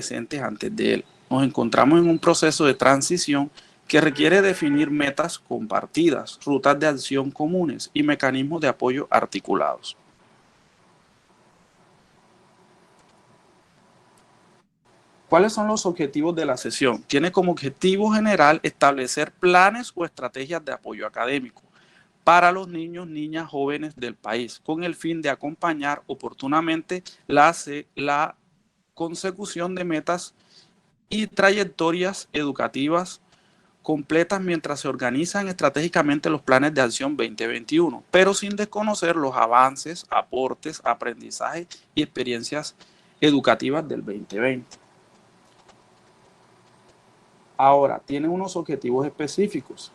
presentes antes de él. Nos encontramos en un proceso de transición que requiere definir metas compartidas, rutas de acción comunes y mecanismos de apoyo articulados. ¿Cuáles son los objetivos de la sesión? Tiene como objetivo general establecer planes o estrategias de apoyo académico para los niños, niñas, jóvenes del país, con el fin de acompañar oportunamente la consecución de metas y trayectorias educativas completas mientras se organizan estratégicamente los planes de acción 2021, pero sin desconocer los avances, aportes, aprendizajes y experiencias educativas del 2020. Ahora, tiene unos objetivos específicos.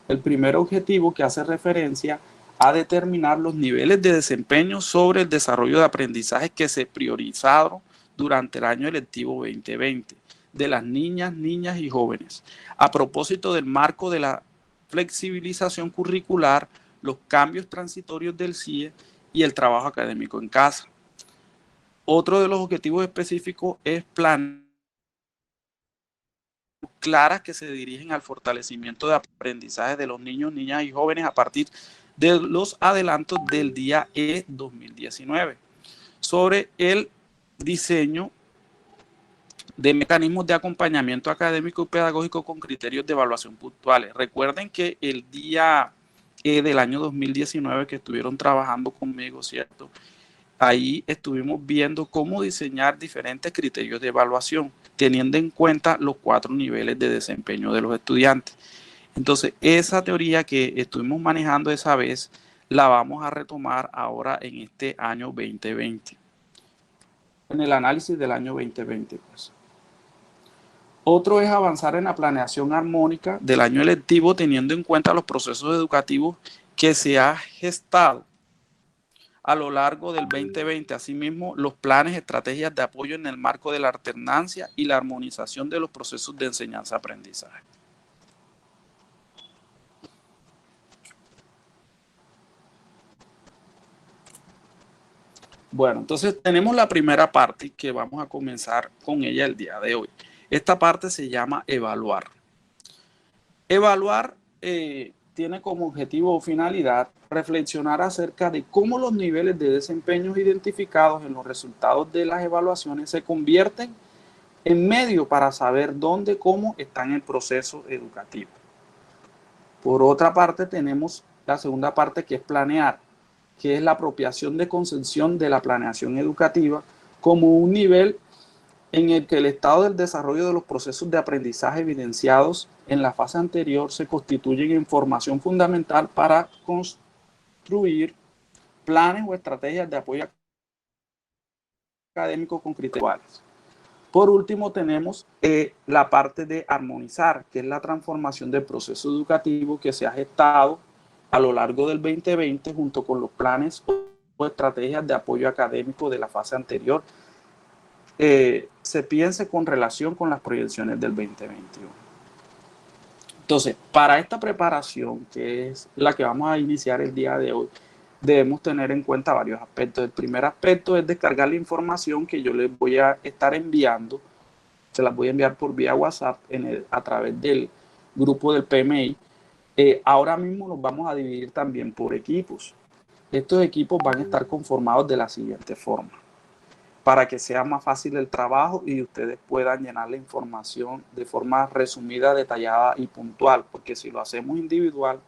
El primer objetivo, que hace referencia a determinar los niveles de desempeño sobre el desarrollo de aprendizaje que se priorizaron durante el año lectivo 2020 de las niñas y jóvenes, a propósito del marco de la flexibilización curricular, los cambios transitorios del CIE y el trabajo académico en casa. Otro de los objetivos específicos es planear claras que se dirigen al fortalecimiento de aprendizaje de los niños, niñas y jóvenes a partir de los adelantos del día E 2019 sobre el diseño de mecanismos de acompañamiento académico y pedagógico con criterios de evaluación puntuales. Recuerden que el día E del año 2019 que estuvieron trabajando conmigo, ¿cierto? Ahí estuvimos viendo cómo diseñar diferentes criterios de evaluación, teniendo en cuenta los 4 niveles de desempeño de los estudiantes. Entonces, esa teoría que estuvimos manejando esa vez, la vamos a retomar ahora en este año 2020, en el análisis del año 2020. Pues. Otro es avanzar en la planeación armónica del año lectivo, teniendo en cuenta los procesos educativos que se ha gestado a lo largo del 2020, asimismo los planes, estrategias de apoyo en el marco de la alternancia y la armonización de los procesos de enseñanza-aprendizaje. Bueno, entonces tenemos la primera parte que vamos a comenzar con ella el día de hoy. Esta parte se llama evaluar. Evaluar tiene como objetivo o finalidad reflexionar acerca de cómo los niveles de desempeño identificados en los resultados de las evaluaciones se convierten en medio para saber dónde, cómo está en el proceso educativo. Por otra parte, tenemos la segunda parte, que es planear, que es la apropiación de concepción de la planeación educativa como un nivel en el que el estado del desarrollo de los procesos de aprendizaje evidenciados en la fase anterior se constituyen en información fundamental para construir planes o estrategias de apoyo académico con criterios. Por último, tenemos la parte de armonizar, que es la transformación del proceso educativo que se ha gestado a lo largo del 2020 junto con los planes o estrategias de apoyo académico de la fase anterior. Se piense con relación con las proyecciones del 2021. Entonces, para esta preparación, que es la que vamos a iniciar el día de hoy, debemos tener en cuenta varios aspectos. El primer aspecto es descargar la información que yo les voy a estar enviando. Se las voy a enviar por vía WhatsApp a través del grupo del PMI. Ahora mismo nos vamos a dividir también por equipos. Estos equipos van a estar conformados de la siguiente forma, para que sea más fácil el trabajo y ustedes puedan llenar la información de forma resumida, detallada y puntual, porque si lo hacemos individual,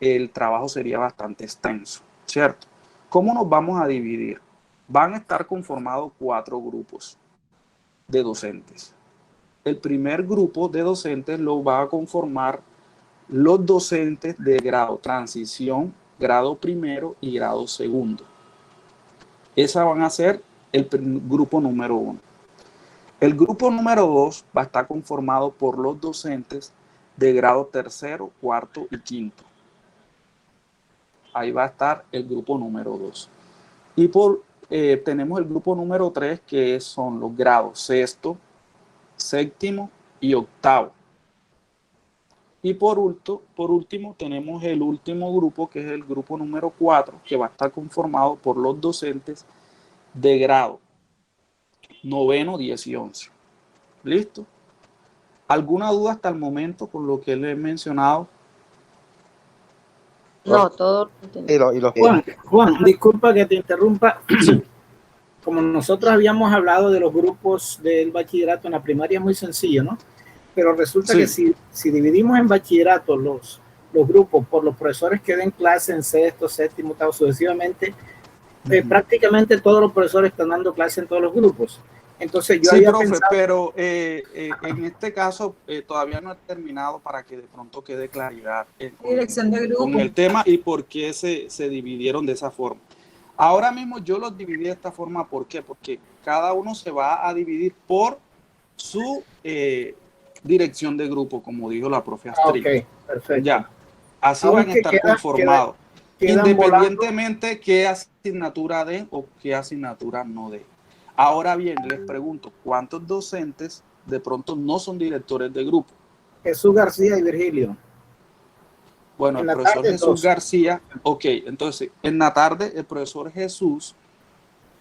el trabajo sería bastante extenso, ¿cierto? ¿Cómo nos vamos a dividir? Van a estar conformados 4 grupos de docentes. El primer grupo de docentes lo va a conformar los docentes de grado transición, grado primero y grado segundo. Esa van a ser el grupo número 1. El grupo número 2 va a estar conformado por los docentes de grado tercero, cuarto y quinto. Ahí va a estar el grupo número 2. Y tenemos el grupo número 3, que son los grados sexto, séptimo y octavo. Y por último, tenemos el último grupo, que es el grupo número 4, que va a estar conformado por los docentes de grado noveno, 10 y 11. ¿Listo? ¿Alguna duda hasta el momento con lo que le he mencionado? No, todo lo Juan, disculpa que te interrumpa. Sí. Como nosotros habíamos hablado de los grupos del bachillerato en la primaria, es muy sencillo, ¿no? Pero resulta que si dividimos en bachillerato los grupos por los profesores que den clase en sexto, séptimo, octavo, sucesivamente, prácticamente todos los profesores están dando clase en todos los grupos. Entonces yo había profe, pensado... pero en este caso todavía no he terminado para que de pronto quede claridad con el tema y por qué se dividieron de esa forma. Ahora mismo yo los dividí de esta forma, ¿por qué? Porque cada uno se va a dividir por su dirección de grupo, como dijo la profe Astrid. Ok, perfecto. Ya, así van a estar conformados, independientemente qué asignatura den o qué asignatura no den. Ahora bien, les pregunto, ¿cuántos docentes de pronto no son directores de grupo? Jesús García y Virgilio. Bueno, el profesor Jesús García, ok, entonces en la tarde el profesor Jesús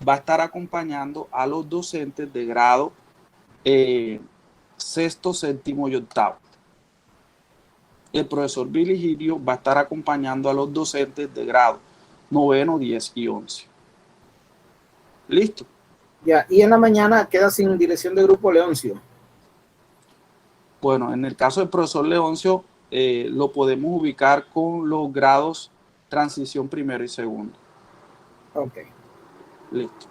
va a estar acompañando a los docentes de grado sexto, séptimo y octavo. El profesor Virgilio va a estar acompañando a los docentes de grado noveno, 10 y 11. ¿Listo? Ya, y en la mañana queda sin dirección de grupo Leoncio. Bueno, en el caso del profesor Leoncio, lo podemos ubicar con los grados transición primero y segundo. Ok. Listo.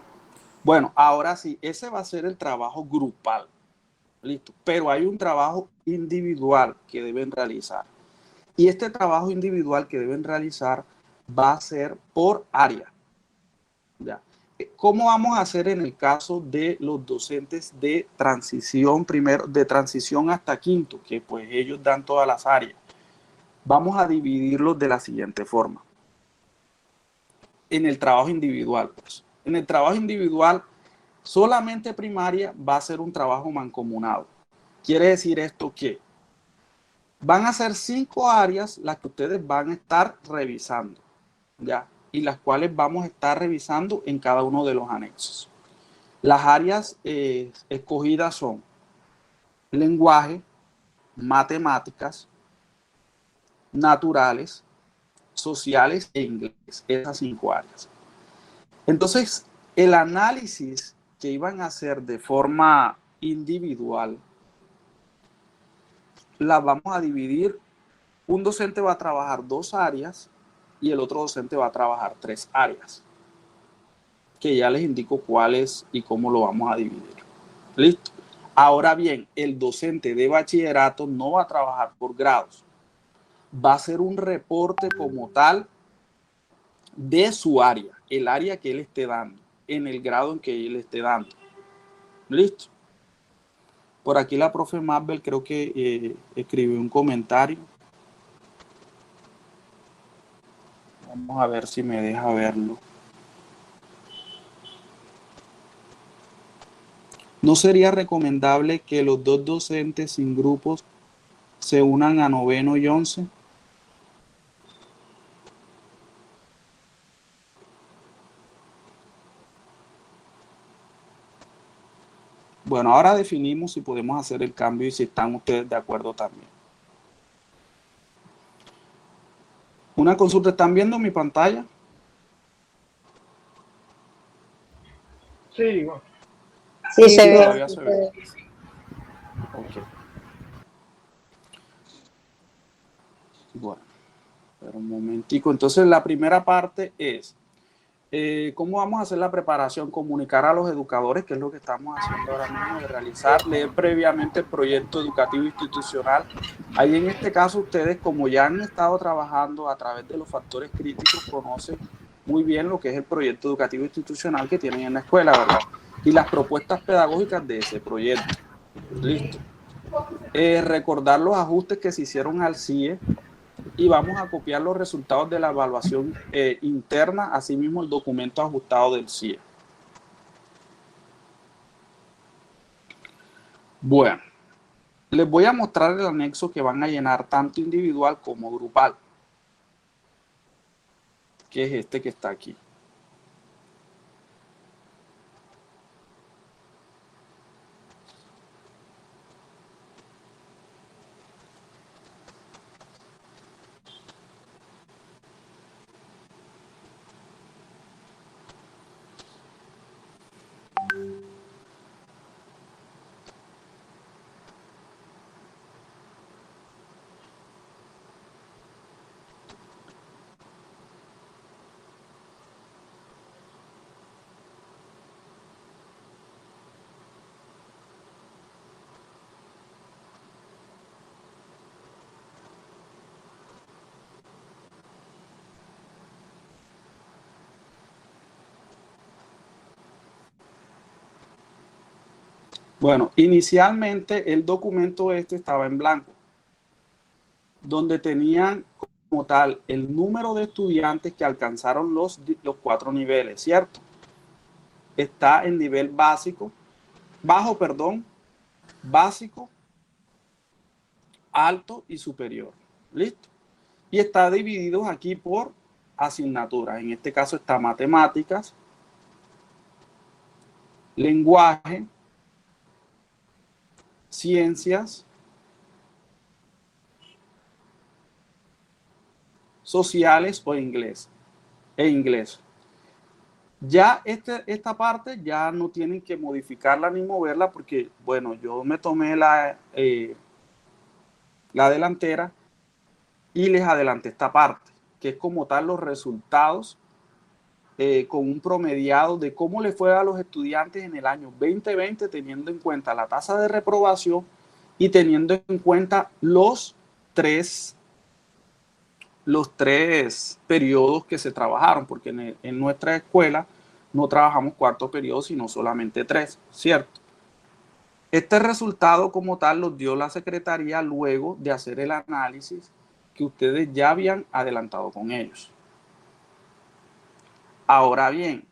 Bueno, ahora sí, ese va a ser el trabajo grupal. Listo. Pero hay un trabajo individual que deben realizar. Y este trabajo individual que deben realizar va a ser por área. ¿Ya? ¿Cómo vamos a hacer en el caso de los docentes de transición primero, de transición hasta quinto, que pues ellos dan todas las áreas? Vamos a dividirlos de la siguiente forma. En el trabajo individual, pues. En el trabajo individual, solamente primaria va a ser un trabajo mancomunado. Quiere decir esto que van a ser 5 áreas las que ustedes van a estar revisando, ¿ya? Y las cuales vamos a estar revisando en cada uno de los anexos. Las áreas escogidas son lenguaje, matemáticas, naturales, sociales e inglés, esas 5 áreas. Entonces, el análisis que iban a hacer de forma individual, la vamos a dividir. Un docente va a trabajar 2 áreas y el otro docente va a trabajar 3 áreas, que ya les indico cuáles y cómo lo vamos a dividir. ¿Listo? Ahora bien, el docente de bachillerato no va a trabajar por grados, va a hacer un reporte como tal de su área, el área que él esté dando, en el grado en que él esté dando. ¿Listo? Por aquí la profe Mabel creo que escribió un comentario. Vamos a ver si me deja verlo. ¿No sería recomendable que los 2 docentes sin grupos se unan a noveno y 11? Bueno, ahora definimos si podemos hacer el cambio y si están ustedes de acuerdo también. Una consulta, ¿están viendo mi pantalla? Sí, bueno. Sí, se ve. Todavía se ve. Ok. Bueno, pero un momentico. Entonces, la primera parte es, ¿cómo vamos a hacer la preparación? Comunicar a los educadores, que es lo que estamos haciendo ahora mismo, de realizar, leer previamente el proyecto educativo institucional. Ahí en este caso ustedes, como ya han estado trabajando a través de los factores críticos, conocen muy bien lo que es el proyecto educativo institucional que tienen en la escuela, ¿verdad? Y las propuestas pedagógicas de ese proyecto. Listo. Recordar los ajustes que se hicieron al CIE, y vamos a copiar los resultados de la evaluación interna, asimismo el documento ajustado del CIE. Bueno, les voy a mostrar el anexo que van a llenar tanto individual como grupal, que es este que está aquí. Bueno, inicialmente el documento este estaba en blanco, donde tenían como tal el número de estudiantes que alcanzaron los 4 niveles, ¿cierto? Está en nivel básico, básico, alto y superior. ¿Listo? Y está dividido aquí por asignaturas. En este caso está matemáticas, lenguaje, ciencias, sociales o inglés. Ya esta parte ya no tienen que modificarla ni moverla porque, bueno, yo me tomé la delantera y les adelanté esta parte, que es como tal los resultados con un promediado de cómo le fue a los estudiantes en el año 2020, teniendo en cuenta la tasa de reprobación y teniendo en cuenta los tres periodos que se trabajaron, porque en nuestra escuela no trabajamos 4 periodos, sino solamente 3, ¿cierto? Este resultado como tal los dio la Secretaría luego de hacer el análisis que ustedes ya habían adelantado con ellos. Ahora bien,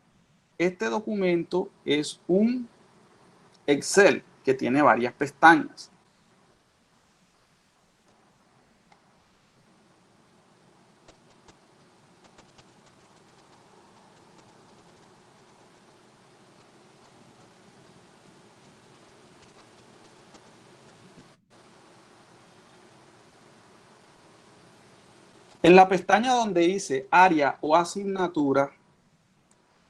este documento es un Excel que tiene varias pestañas. En la pestaña donde dice área o asignatura,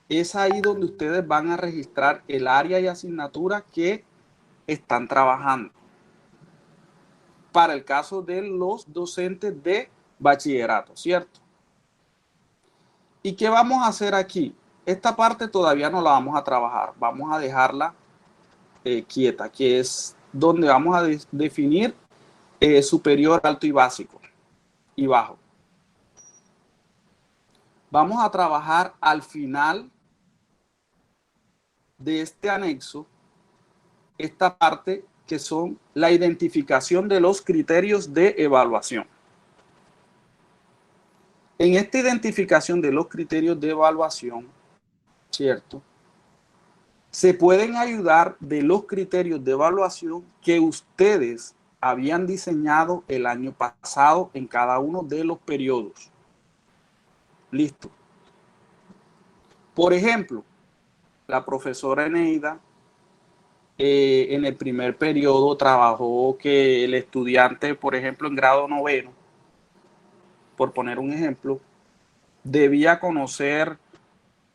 es ahí donde ustedes van a registrar el área y asignatura que están trabajando. Para el caso de los docentes de bachillerato, ¿cierto? ¿Y qué vamos a hacer aquí? Esta parte todavía no la vamos a trabajar, vamos a dejarla quieta, que es donde vamos a definir superior, alto y básico y bajo. Vamos a trabajar al final de este anexo esta parte que son la identificación de los criterios de evaluación. En esta identificación de los criterios de evaluación, ¿cierto? Se pueden ayudar de los criterios de evaluación que ustedes habían diseñado el año pasado en cada uno de los periodos. Listo. Por ejemplo, la profesora Eneida en el primer periodo trabajó que el estudiante, por ejemplo, en grado 9, por poner un ejemplo, debía conocer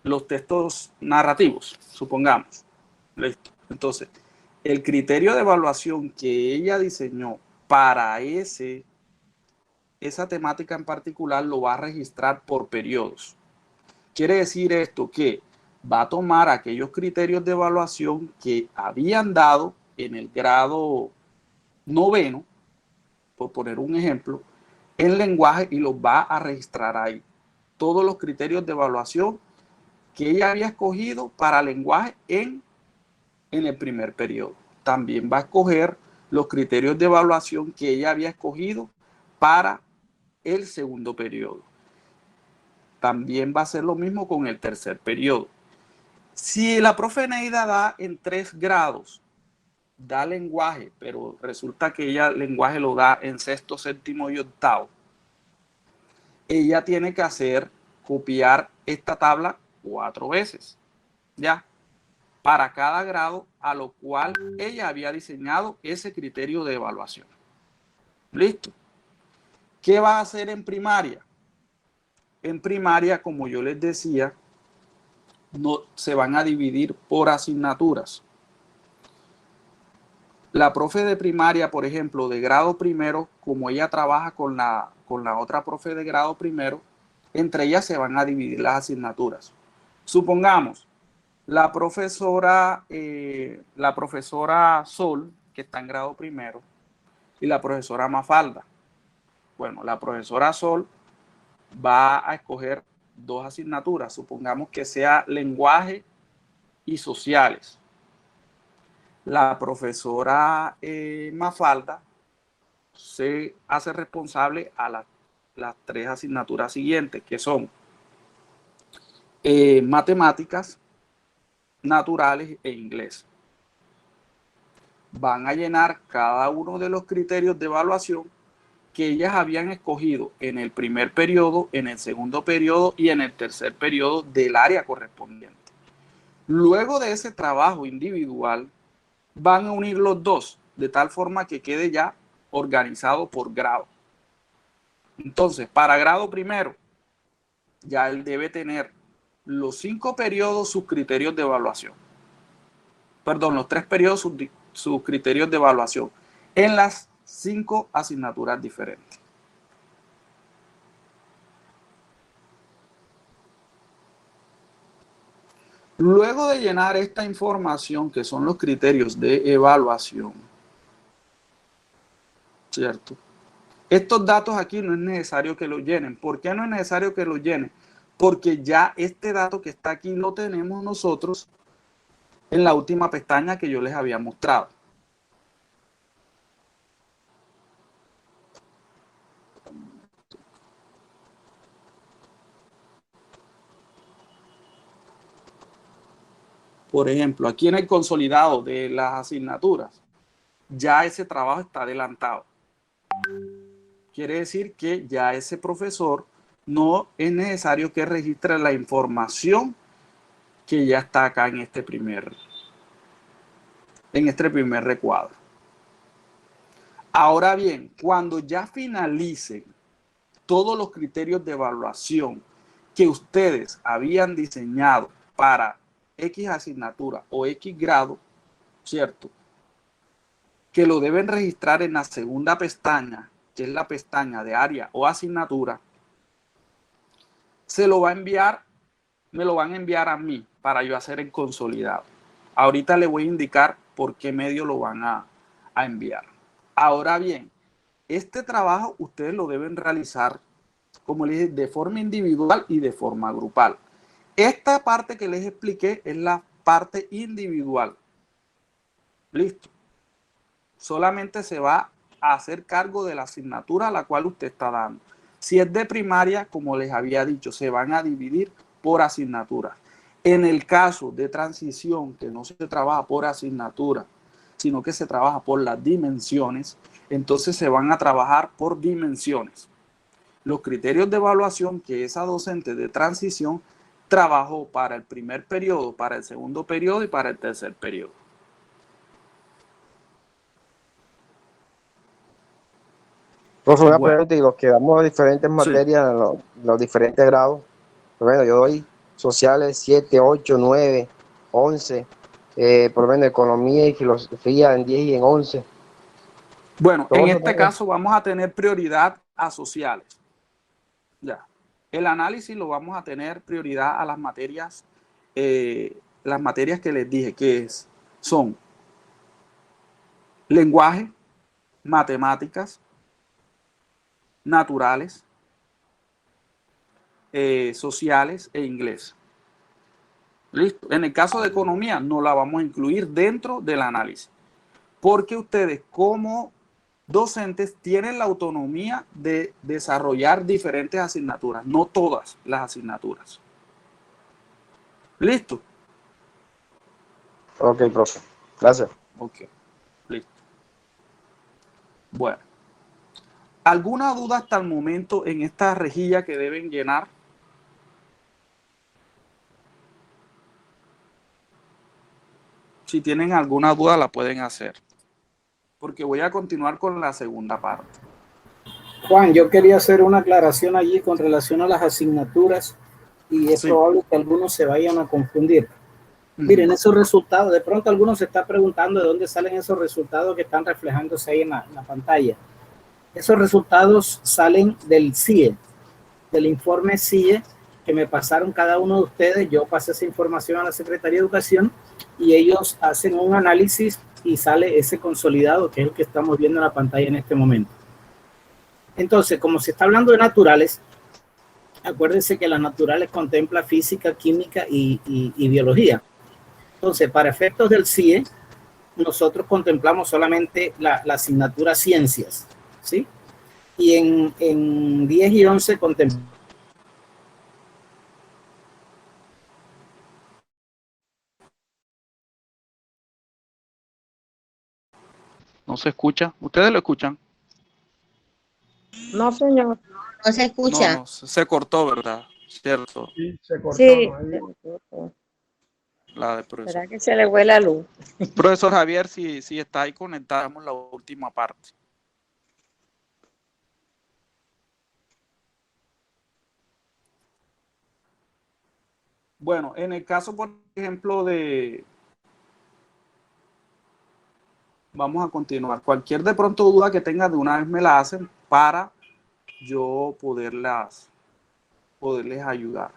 los textos narrativos, supongamos. Listo. Entonces, el criterio de evaluación que ella diseñó para esa temática en particular lo va a registrar por periodos. Quiere decir esto que va a tomar aquellos criterios de evaluación que habían dado en el grado 9, por poner un ejemplo, en lenguaje y los va a registrar ahí. Todos los criterios de evaluación que ella había escogido para lenguaje en el primer periodo. También va a escoger los criterios de evaluación que ella había escogido para el segundo periodo. También va a ser lo mismo con el tercer periodo. Si la profe Neida da en 3 grados, da lenguaje, pero resulta que ella lenguaje lo da en 6º, 7º y 8º, ella tiene que copiar esta tabla 4 veces, ¿ya? Para cada grado a lo cual ella había diseñado ese criterio de evaluación. ¿Listo? ¿Qué va a hacer en primaria? En primaria, como yo les decía, no se van a dividir por asignaturas. La profe de primaria, por ejemplo, de grado primero, como ella trabaja con la otra profe de grado primero, entre ellas se van a dividir las asignaturas. Supongamos, la profesora Sol, que está en grado primero, y la profesora Mafalda. Bueno, la profesora Sol va a escoger 2 asignaturas, supongamos que sea lenguaje y sociales. la profesora Mafalda se hace responsable a las 3 asignaturas siguientes, que son matemáticas, naturales e inglés. Van a llenar cada uno de los criterios de evaluación que ellas habían escogido en el primer periodo, en el segundo periodo y en el tercer periodo del área correspondiente. Luego de ese trabajo individual, van a unir los dos, de tal forma que quede ya organizado por grado. Entonces, para grado primero, ya él debe tener los 5 periodos, sus criterios de evaluación. Perdón, los 3 periodos, sus criterios de evaluación en las 5 asignaturas diferentes. Luego de llenar esta información, que son los criterios de evaluación, ¿cierto? Estos datos aquí no es necesario que los llenen. ¿Por qué no es necesario que los llenen? Porque ya este dato que está aquí lo tenemos nosotros en la última pestaña que yo les había mostrado. Por ejemplo, aquí en el consolidado de las asignaturas, ya ese trabajo está adelantado. Quiere decir que ya ese profesor no es necesario que registre la información que ya está acá en este primer recuadro. Ahora bien, cuando ya finalicen todos los criterios de evaluación que ustedes habían diseñado para X asignatura o X grado, ¿cierto? Que lo deben registrar en la segunda pestaña, que es la pestaña de área o asignatura, se lo va a enviar, me lo van a enviar a mí para yo hacer el consolidado. Ahorita le voy a indicar por qué medio lo van a enviar. Ahora bien, este trabajo ustedes lo deben realizar, como les dije, de forma individual y de forma grupal. Esta parte que les expliqué es la parte individual. Listo. Solamente se va a hacer cargo de la asignatura a la cual usted está dando. Si es de primaria, como les había dicho, se van a dividir por asignaturas. En el caso de transición, que no se trabaja por asignatura, sino que se trabaja por las dimensiones, entonces se van a trabajar por dimensiones. Los criterios de evaluación que esa docente de transición trabajó para el primer periodo, para el segundo periodo y para el tercer periodo. Profesor, una pregunta, y los que damos diferentes materias, sí, los diferentes grados. Bueno, yo doy sociales 7, 8, 9, 11, por lo menos economía y filosofía en 10 y en 11. Bueno, en este caso vamos a tener prioridad a sociales. Ya. El análisis lo vamos a tener prioridad a las materias que les dije, que son lenguaje, matemáticas, naturales, sociales e inglés. ¿Listo? En el caso de economía no la vamos a incluir dentro del análisis, porque ustedes como docentes tienen la autonomía de desarrollar diferentes asignaturas, no todas las asignaturas. ¿Listo? Ok, profe. Gracias. Ok, listo. Bueno. ¿Alguna duda hasta el momento en esta rejilla que deben llenar? Si tienen alguna duda la pueden hacer, porque voy a continuar con la segunda parte. Juan, yo quería hacer una aclaración allí con relación a las asignaturas y es probable que algunos se vayan a confundir. Miren, esos resultados, de pronto algunos se está preguntando de dónde salen esos resultados que están reflejándose ahí en la pantalla. Esos resultados salen del CIE, del informe CIE que me pasaron cada uno de ustedes. Yo pasé esa información a la Secretaría de Educación y ellos hacen un análisis y sale ese consolidado que es el que estamos viendo en la pantalla en este momento. Entonces, como se está hablando de naturales, acuérdense que las naturales contempla física, química y biología. Entonces, para efectos del CIE, nosotros contemplamos solamente la asignatura ciencias, ¿sí? Y en 10 y 11 contemplamos. ¿No se escucha? ¿Ustedes lo escuchan? No, señor. No se escucha. No, se cortó, ¿verdad? Cierto. Sí, se cortó. Sí. ¿No? La de profesor. ¿Será que se le fue la luz? Profesor Javier, si está ahí conectamos la última parte. Bueno, en el caso, por ejemplo, vamos a continuar. Cualquier de pronto duda que tengan, de una vez me la hacen para yo poderles ayudar.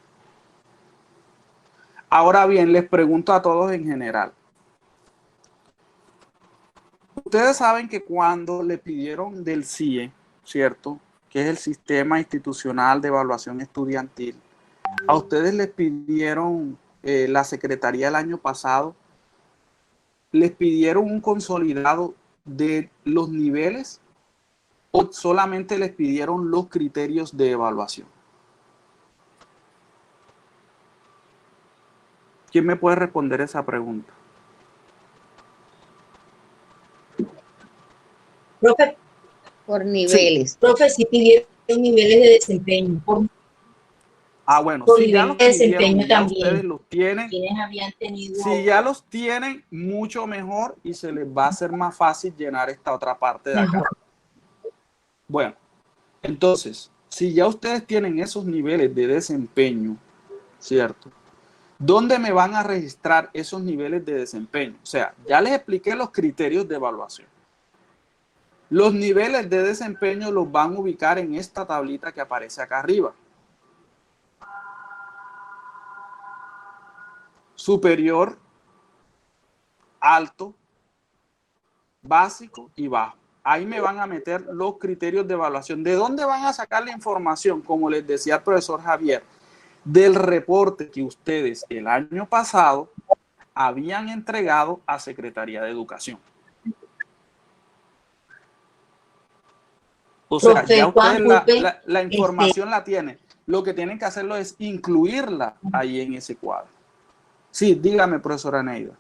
Ahora bien, les pregunto a todos en general. Ustedes saben que cuando le pidieron del CIE, ¿cierto? Que es el Sistema Institucional de Evaluación Estudiantil, a ustedes les pidieron la Secretaría el año pasado, les pidieron un consolidado de los niveles o solamente les pidieron los criterios de evaluación. ¿Quién me puede responder esa pregunta? Profe, Por niveles. sí, profe, si pidieron niveles de desempeño. Bueno, Por si ya niveles los de pidieron, desempeño ya también. ustedes los tienen. Quienes habían tenido. Si ya los tienen, mucho mejor y se les va a hacer más fácil llenar esta otra parte de acá. Bueno, entonces, si ya ustedes tienen esos niveles de desempeño, ¿cierto? ¿Dónde me van a registrar esos niveles de desempeño? O sea, ya les expliqué los criterios de evaluación. Los niveles de desempeño los van a ubicar en esta tablita que aparece acá arriba. Superior, alto, básico y bajo. Ahí me van a meter los criterios de evaluación. ¿De dónde van a sacar la información? Como les decía el profesor Javier, del reporte que ustedes el año pasado habían entregado a Secretaría de Educación. O sea, Profe, ya ustedes la Juan, información la tienen. Lo que tienen que hacerlo es incluirla ahí en ese cuadro. Sí, dígame, profesora Neida.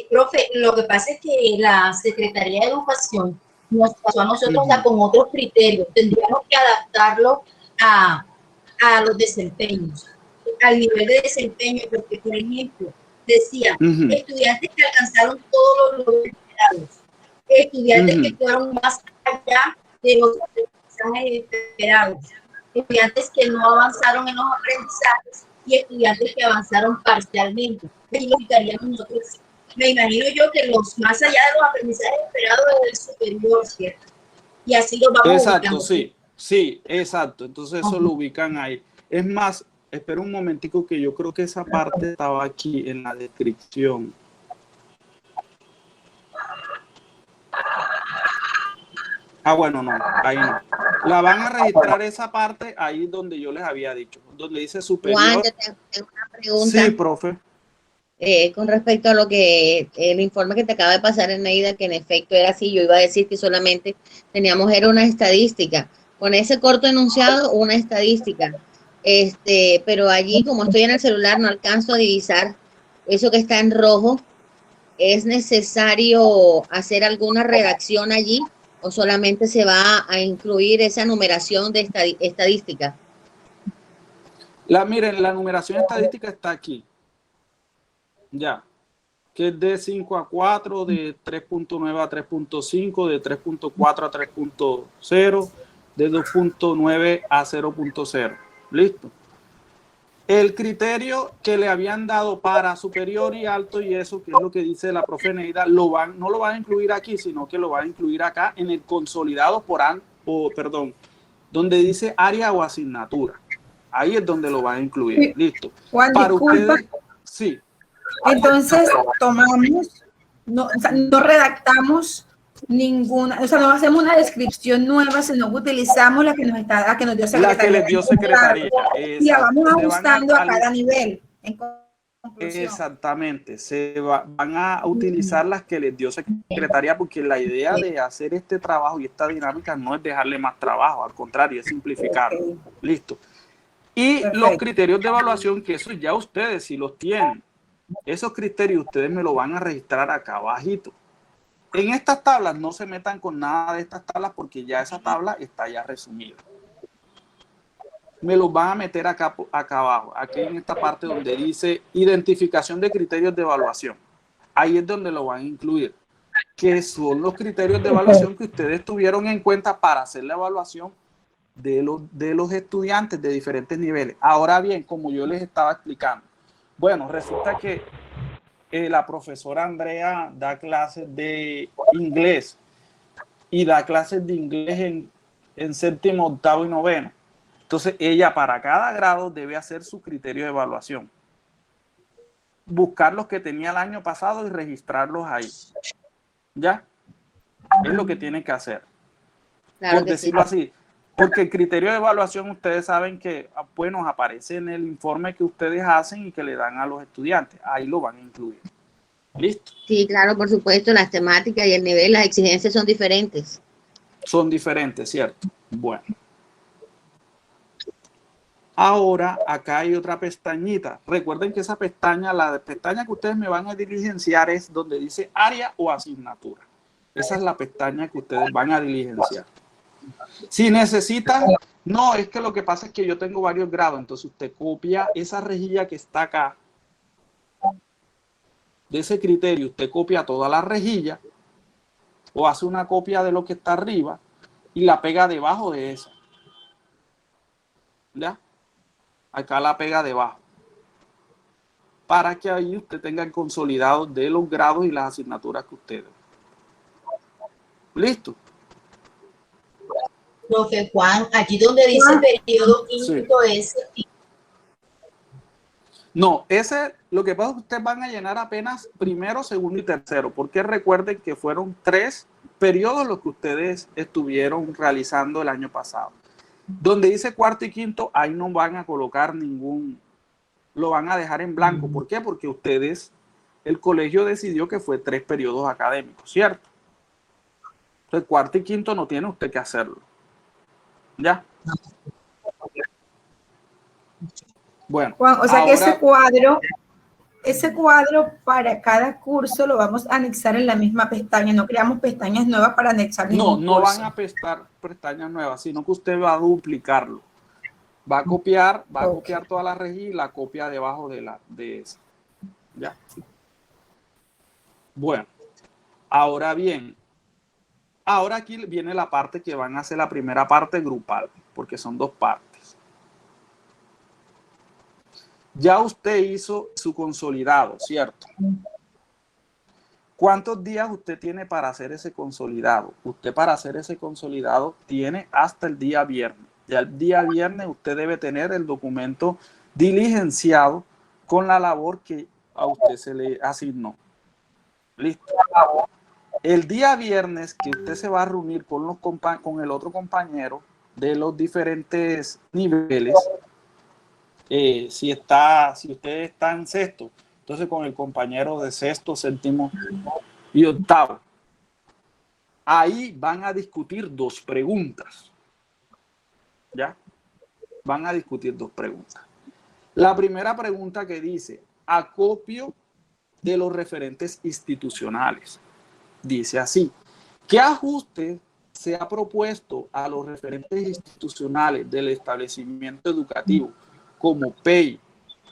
Profe, lo que pasa es que la Secretaría de Educación nos pasó a nosotros ya con otros criterios. Tendríamos que adaptarlo a los desempeños, al nivel de desempeño, porque, por ejemplo, decía, estudiantes que alcanzaron todos los logros esperados, estudiantes que fueron más allá de los aprendizajes esperados, estudiantes que no avanzaron en los aprendizajes y estudiantes que avanzaron parcialmente. Y lo ubicaríamos nosotros. Me imagino yo que los más allá de los aprendizajes esperados es el superior, ¿cierto? Y así lo vamos ubicando. Sí, sí, exacto. Entonces eso lo ubican ahí. Es más, espera un momentico que yo creo que esa parte estaba aquí en la descripción. Bueno, no, ahí no. La van a registrar esa parte ahí donde yo les había dicho, donde dice superior. Juan, yo tengo una pregunta. Sí, profe. Con respecto a lo que el informe que te acaba de pasar en Neida, que en efecto era así, yo iba a decir que solamente teníamos, era una estadística, con ese corto enunciado, una estadística, pero allí, como estoy en el celular, no alcanzo a divisar eso que está en rojo. ¿Es necesario hacer alguna redacción allí o solamente se va a incluir esa numeración de estadística? Miren, la numeración estadística está aquí. Ya, que es de 5 a 4, de 3.9 a 3.5, de 3.4 a 3.0, de 2.9 a 0.0. Listo. El criterio que le habían dado para superior y alto y eso, que es lo que dice la profe Neida, no lo van a incluir aquí, sino que lo van a incluir acá en el consolidado donde dice área o asignatura. Ahí es donde lo van a incluir. Listo. Juan, para disculpa. ustedes, sí. Entonces, no redactamos ninguna, o sea, no hacemos una descripción nueva, sino que utilizamos la que nos dio Secretaría. La que les dio Secretaría. Y la vamos ajustando a cada nivel, en Exactamente, van a utilizar las que les dio secretaría, porque la idea de hacer este trabajo y esta dinámica no es dejarle más trabajo, al contrario, es simplificarlo. Listo. Y los criterios de evaluación, que eso ya ustedes si los tienen, esos criterios ustedes me lo van a registrar acá abajito. En estas tablas no se metan con nada de estas tablas porque ya esa tabla está ya resumida. Me los van a meter acá abajo, aquí en esta parte donde dice identificación de criterios de evaluación. Ahí es donde lo van a incluir, que son los criterios de evaluación que ustedes tuvieron en cuenta para hacer la evaluación de los estudiantes de diferentes niveles. Ahora bien, como yo les estaba explicando, bueno, resulta que la profesora Andrea da clases de inglés y da clases de inglés en séptimo, octavo y noveno. Entonces, ella para cada grado debe hacer su criterio de evaluación. Buscar los que tenía el año pasado y registrarlos ahí. ¿Ya? Es lo que tiene que hacer. Claro por decirlo así. Porque el criterio de evaluación, ustedes saben que, bueno, aparece en el informe que ustedes hacen y que le dan a los estudiantes. Ahí lo van a incluir. ¿Listo? Sí, claro, por supuesto, las temáticas y el nivel, las exigencias son diferentes. Son diferentes, ¿cierto? Bueno. Ahora, acá hay otra pestañita. Recuerden que esa pestaña, la pestaña que ustedes me van a diligenciar es donde dice área o asignatura. Esa es la pestaña que ustedes van a diligenciar. Si necesitan, no, es que lo que pasa es que yo tengo varios grados, entonces usted copia esa rejilla que está acá, de ese criterio, usted copia toda la rejilla o hace una copia de lo que está arriba y la pega debajo de esa. ¿Ya? Acá la pega debajo. Para que ahí usted tenga el consolidado de los grados y las asignaturas que ustedes. ¿Listo? Profe Juan, aquí donde dice periodo quinto es... No, lo que pasa es que ustedes van a llenar apenas primero, segundo y tercero, porque recuerden que fueron 3 periodos los que ustedes estuvieron realizando el año pasado. Donde dice cuarto y quinto, ahí no van a colocar ningún, lo van a dejar en blanco. ¿Por qué? Porque ustedes, el colegio decidió que fue 3 periodos académicos, ¿cierto? Entonces, cuarto y quinto no tiene usted que hacerlo. ¿Ya? Bueno. Juan, o sea ahora, que ese cuadro para cada curso lo vamos a anexar en la misma pestaña, no creamos pestañas nuevas para anexar ningún no curso. van a prestar pestañas nuevas, sino que usted va a duplicarlo. Va a copiar toda la rejilla y la copia debajo de esa. ¿Ya? Bueno, ahora bien, ahora aquí viene la parte que van a hacer la primera parte grupal, porque son 2 partes. Ya usted hizo su consolidado, ¿cierto? ¿Cuántos días usted tiene para hacer ese consolidado? Usted para hacer ese consolidado tiene hasta el día viernes. Ya el día viernes usted debe tener el documento diligenciado con la labor que a usted se le asignó. Listo. El día viernes que usted se va a reunir con el otro compañero de los diferentes niveles, si usted está en sexto, entonces con el compañero de sexto, séptimo y octavo, ahí van a discutir 2 preguntas. ¿Ya? Van a discutir 2 preguntas. La primera pregunta que dice, acopio de los referentes institucionales. Dice así, ¿qué ajuste se ha propuesto a los referentes institucionales del establecimiento educativo como PEI,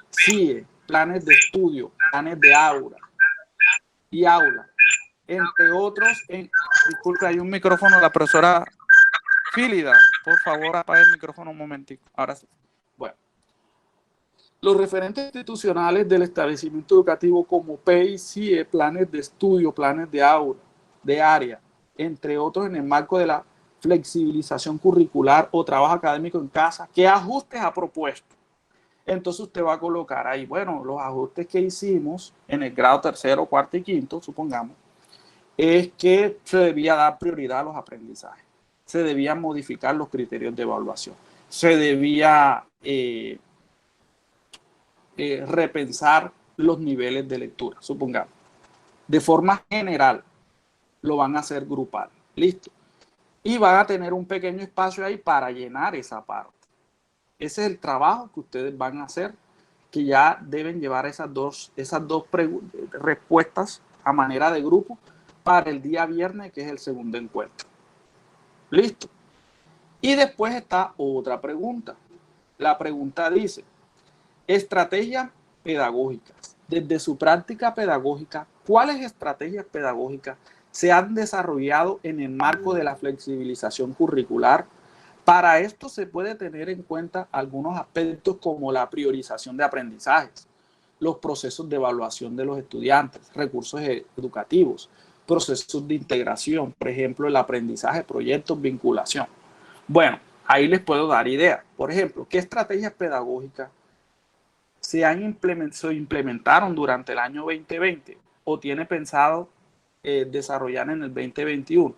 CIE, planes de estudio, planes de aula, entre otros? Disculpe, hay un micrófono, la profesora Fílida, por favor, apague el micrófono un momentico. Ahora sí. Bueno, los referentes institucionales del establecimiento educativo como PEI, CIE, planes de estudio, planes de aula, de área, entre otros, en el marco de la flexibilización curricular o trabajo académico en casa, ¿qué ajustes ha propuesto? Entonces usted va a colocar ahí, bueno, los ajustes que hicimos en el grado tercero, cuarto y quinto, supongamos, es que se debía dar prioridad a los aprendizajes, se debían modificar los criterios de evaluación, se debía repensar los niveles de lectura, supongamos. De forma general, lo van a hacer grupal. Listo. Y van a tener un pequeño espacio ahí para llenar esa parte. Ese es el trabajo que ustedes van a hacer, que ya deben llevar esas dos respuestas a manera de grupo para el día viernes, que es el segundo encuentro. Listo. Y después está otra pregunta. La pregunta dice, estrategias pedagógicas. Desde su práctica pedagógica, ¿cuáles estrategias pedagógicas se han desarrollado en el marco de la flexibilización curricular? Para esto se puede tener en cuenta algunos aspectos como la priorización de aprendizajes, los procesos de evaluación de los estudiantes, recursos educativos, procesos de integración, por ejemplo, el aprendizaje, proyectos, vinculación. Bueno, ahí les puedo dar ideas. Por ejemplo, ¿qué estrategias pedagógicas se implementaron durante el año 2020 o tiene pensado desarrollar en el 2021?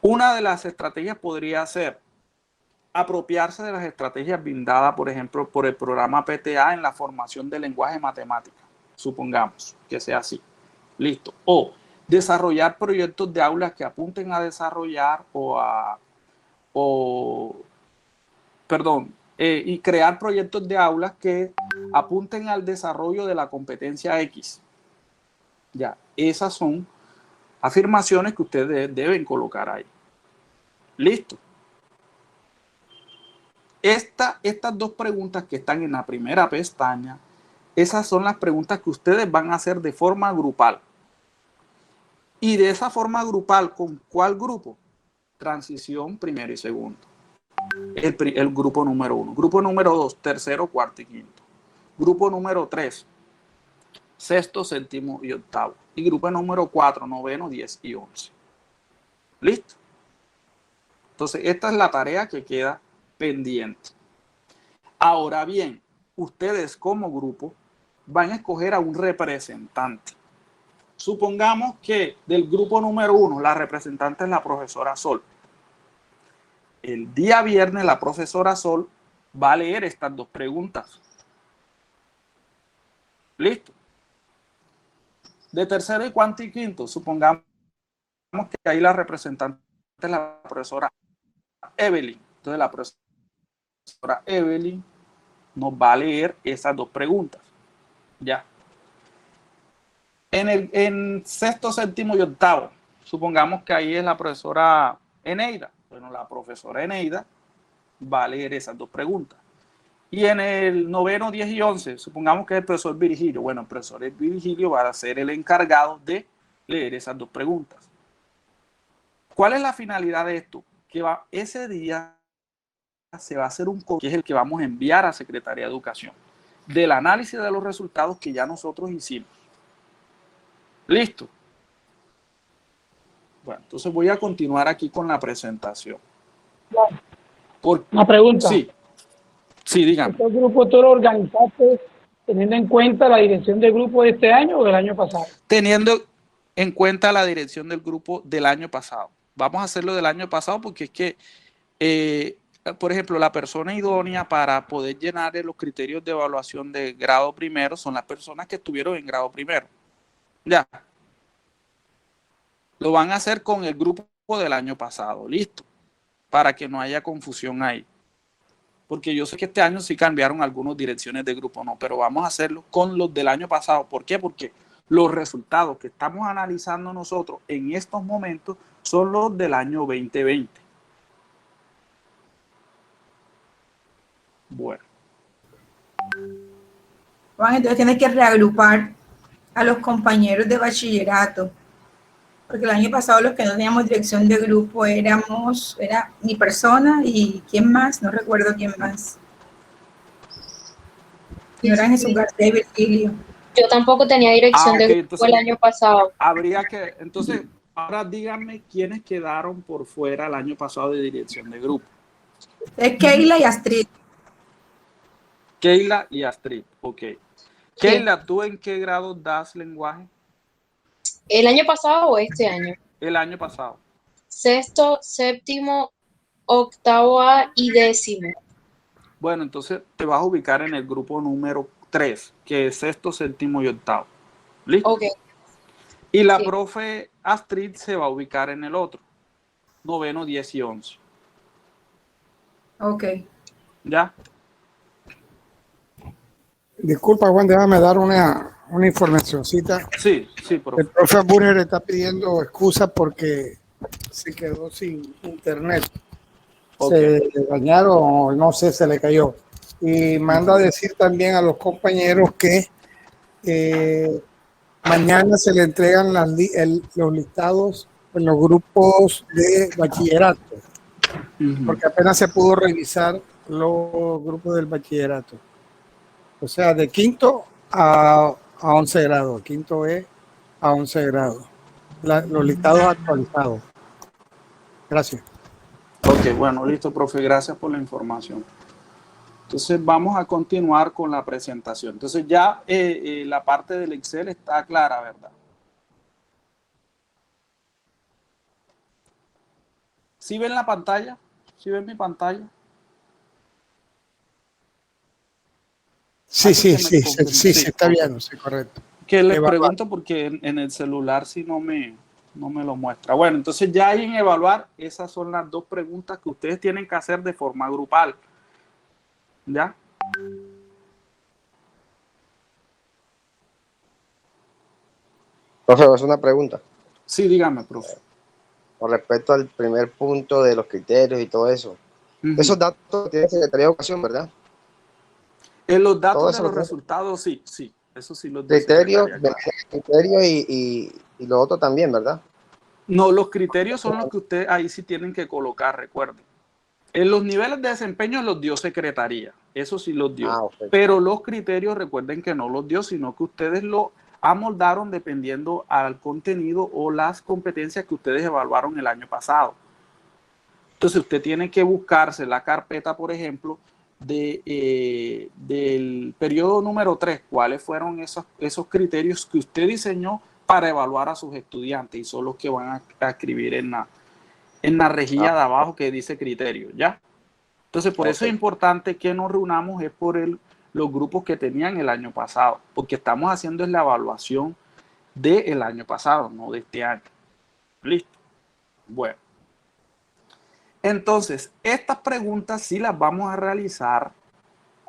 Una de las estrategias podría ser apropiarse de las estrategias brindadas, por ejemplo, por el programa PTA en la formación de lenguaje matemático, supongamos que sea así. Listo. O desarrollar proyectos de aulas que apunten a desarrollar y crear proyectos de aulas que apunten al desarrollo de la competencia X. Ya, esas son afirmaciones que ustedes deben colocar ahí. Listo. Estas dos preguntas que están en la primera pestaña, esas son las preguntas que ustedes van a hacer de forma grupal. Y de esa forma grupal, ¿con cuál grupo? Transición primero y segundo. El grupo número 1. Grupo número 2, tercero, cuarto y quinto. Grupo número 3, sexto, séptimo y octavo. Y grupo número 4, noveno, 10 y 11. ¿Listo? Entonces, esta es la tarea que queda pendiente. Ahora bien, ustedes como grupo van a escoger a un representante. Supongamos que del grupo número 1, la representante es la profesora Sol. El día viernes la profesora Sol va a leer estas dos preguntas. ¿Listo? De tercero y cuarto y quinto, supongamos que ahí la representante es la profesora Evelyn. Entonces la profesora Evelyn nos va a leer esas dos preguntas. Ya. En sexto, séptimo y octavo, supongamos que ahí es la profesora Eneida. Bueno, la profesora Eneida va a leer esas dos preguntas. Y en el noveno, 10 y 11, supongamos que es el profesor Virgilio. Bueno, el profesor Virgilio va a ser el encargado de leer esas dos preguntas. ¿Cuál es la finalidad de esto? Que ese día se va a hacer un código, que es el que vamos a enviar a Secretaría de Educación, del análisis de los resultados que ya nosotros hicimos. ¿Listo? Bueno, entonces voy a continuar aquí con la presentación. Una pregunta. Sí. Sí, dígame. ¿Este grupo tú lo organizaste teniendo en cuenta la dirección del grupo de este año o del año pasado? Teniendo en cuenta la dirección del grupo del año pasado. Vamos a hacerlo del año pasado porque es que, por ejemplo, la persona idónea para poder llenar los criterios de evaluación de grado primero son las personas que estuvieron en grado primero. Ya. Lo van a hacer con el grupo del año pasado. Listo. Para que no haya confusión ahí. Porque yo sé que este año sí cambiaron algunas direcciones de grupo, no, pero vamos a hacerlo con los del año pasado. ¿Por qué? Porque los resultados que estamos analizando nosotros en estos momentos son los del año 2020. Bueno. Juan, entonces tienes que reagrupar a los compañeros de bachillerato, porque el año pasado los que no teníamos dirección de grupo era mi persona y ¿quién más? No recuerdo quién más. Señora Jesús García y Virgilio. Yo tampoco tenía dirección de grupo entonces, el año pasado. Entonces, ahora díganme quiénes quedaron por fuera el año pasado de dirección de grupo. Es Keila y Astrid. Keila y Astrid, ok. Sí. Keila, ¿tú en qué grado das lenguaje? ¿El año pasado o este año? El año pasado. Sexto, séptimo, octavo A y décimo. Bueno, entonces te vas a ubicar en el grupo número 3, que es sexto, séptimo y octavo. ¿Listo? Ok. Y la Sí. profe Astrid se va a ubicar en el otro, noveno, 10 y 11. Ok. ¿Ya? Disculpa, Juan, déjame dar una informacióncita. Sí, sí, profe. El profe Burger está pidiendo excusas porque se quedó sin internet. Ok. Se le dañaron o no sé, se le cayó. Y manda a decir también a los compañeros que mañana se le entregan los listados en los grupos de bachillerato, porque apenas se pudo revisar los grupos del bachillerato. O sea, de quinto a 11 grados, quinto E a 11 grados. Los listados actualizados. Gracias. Ok, bueno, listo, profe, gracias por la información. Entonces vamos a continuar con la presentación. Entonces ya la parte del Excel está clara, ¿verdad? ¿Sí ven la pantalla? ¿Sí ven mi pantalla? Sí, está bien, sí, correcto. Que les pregunto porque en el celular sí no me lo muestra. Bueno, entonces ya ahí en evaluar, esas son las dos preguntas que ustedes tienen que hacer de forma grupal. ¿Ya? Profe, es una pregunta. Sí, dígame, profe. Con respecto al primer punto de los criterios y todo eso. Esos datos tienen Secretaría de Educación, ¿verdad? En los datos de los resultados, sí. Eso sí los de criterios, Secretaría, claro. Criterios y lo otro también, ¿verdad? No, los criterios son los que ustedes ahí sí tienen que colocar, recuerden. En los niveles de desempeño los dio Secretaría, eso sí los dio. Okay. Pero los criterios recuerden que no los dio, sino que ustedes lo amoldaron dependiendo al contenido o las competencias que ustedes evaluaron el año pasado. Entonces usted tiene que buscarse la carpeta, por ejemplo, del periodo número 3, cuáles fueron esos criterios que usted diseñó para evaluar a sus estudiantes y son los que van a escribir en la rejilla de abajo que dice criterio, ¿ya? Entonces, por eso es importante que nos reunamos es por los grupos que tenían el año pasado, porque estamos haciendo la evaluación del año pasado, no de este año. ¿Listo? Bueno. Entonces, estas preguntas sí las vamos a realizar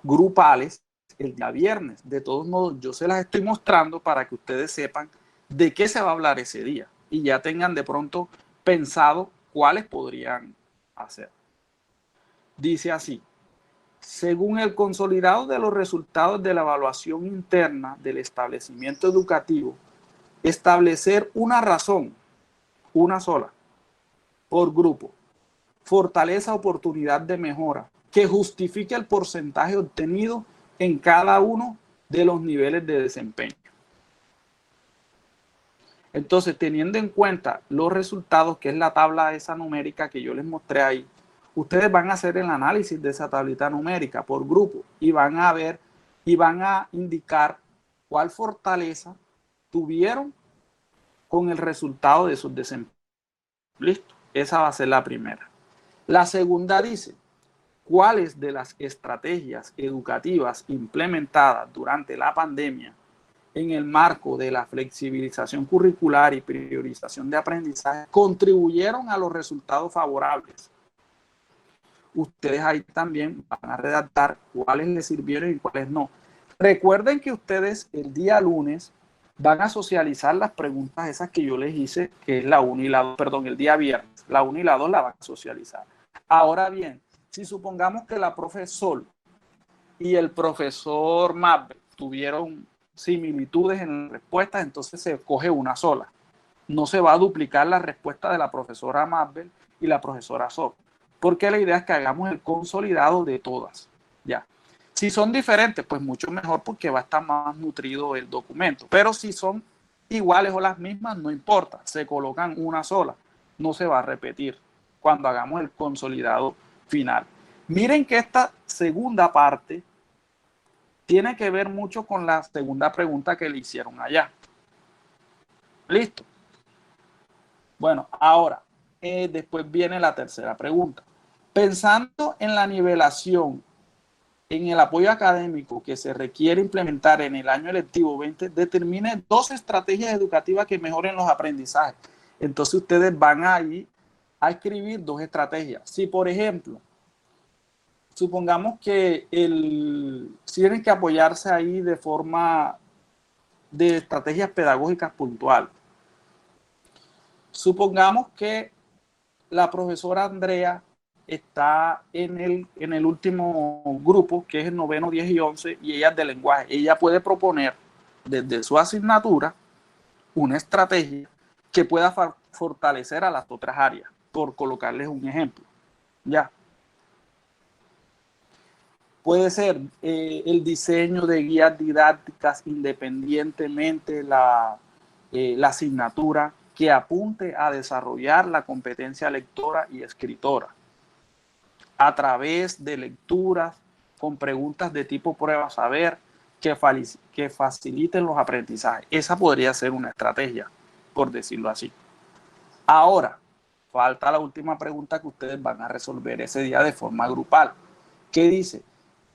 grupales el día viernes. De todos modos, yo se las estoy mostrando para que ustedes sepan de qué se va a hablar ese día y ya tengan de pronto pensado cuáles podrían hacer. Dice así: según el consolidado de los resultados de la evaluación interna del establecimiento educativo, establecer una razón, una sola, por grupo, fortaleza, oportunidad de mejora, que justifique el porcentaje obtenido en cada uno de los niveles de desempeño. Entonces, teniendo en cuenta los resultados, que es la tabla esa numérica que yo les mostré ahí, ustedes van a hacer el análisis de esa tablita numérica por grupo y van a ver y van a indicar cuál fortaleza tuvieron con el resultado de sus desempeños. ¿Listo? Esa va a ser la primera. La segunda dice: ¿cuáles de las estrategias educativas implementadas durante la pandemia en el marco de la flexibilización curricular y priorización de aprendizaje contribuyeron a los resultados favorables? Ustedes ahí también van a redactar cuáles les sirvieron y cuáles no. Recuerden que ustedes el día lunes van a socializar las preguntas esas que yo les hice, que es la 1 y la 2, perdón, el día viernes. La 1 y la 2 la van a socializar. Ahora bien, si supongamos que la profesora y el profesor Mabel tuvieron similitudes en las respuestas, entonces se coge una sola. No se va a duplicar la respuesta de la profesora Mabel y la profesora Sol, porque la idea es que hagamos el consolidado de todas. Ya. Si son diferentes, pues mucho mejor, porque va a estar más nutrido el documento. Pero si son iguales o las mismas, no importa, se colocan una sola, no se va a repetir cuando hagamos el consolidado final. Miren que esta segunda parte tiene que ver mucho con la segunda pregunta que le hicieron allá. ¿Listo? Bueno, ahora, después viene la tercera pregunta. Pensando en la nivelación en el apoyo académico que se requiere implementar en el año lectivo 20, determine 2 estrategias educativas que mejoren los aprendizajes. Entonces ustedes van ahí a escribir 2 estrategias. Si, por ejemplo, supongamos que tienen que apoyarse ahí de forma de estrategias pedagógicas puntuales. Supongamos que la profesora Andrea está en el último grupo, que es el 9º, 10 y 11, y ella es de lenguaje. Ella puede proponer desde su asignatura una estrategia que pueda fortalecer a las otras áreas, por colocarles un ejemplo. Ya. Puede ser el diseño de guías didácticas independientemente la asignatura que apunte a desarrollar la competencia lectora y escritora a través de lecturas con preguntas de tipo prueba saber que faciliten los aprendizajes. Esa podría ser una estrategia, por decirlo así. Ahora, falta la última pregunta que ustedes van a resolver ese día de forma grupal. ¿Qué dice?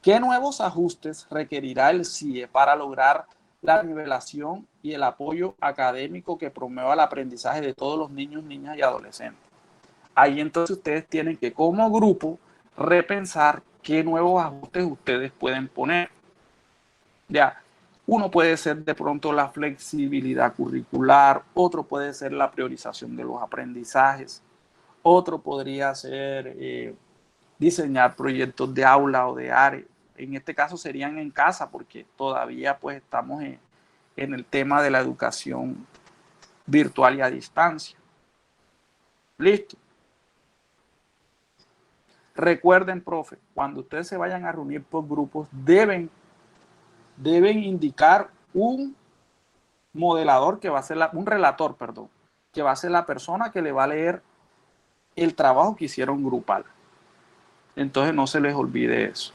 ¿Qué nuevos ajustes requerirá el CIE para lograr la nivelación y el apoyo académico que promueva el aprendizaje de todos los niños, niñas y adolescentes? Ahí entonces ustedes tienen que, como grupo, repensar qué nuevos ajustes ustedes pueden poner. Ya, uno puede ser de pronto la flexibilidad curricular, otro puede ser la priorización de los aprendizajes, otro podría ser diseñar proyectos de aula o de área. En este caso serían en casa porque todavía pues estamos en el tema de la educación virtual y a distancia. Listo. Recuerden, profe, cuando ustedes se vayan a reunir por grupos, deben indicar un modelador que va a ser un relator, perdón, que va a ser la persona que le va a leer el trabajo que hicieron grupal. Entonces no se les olvide eso.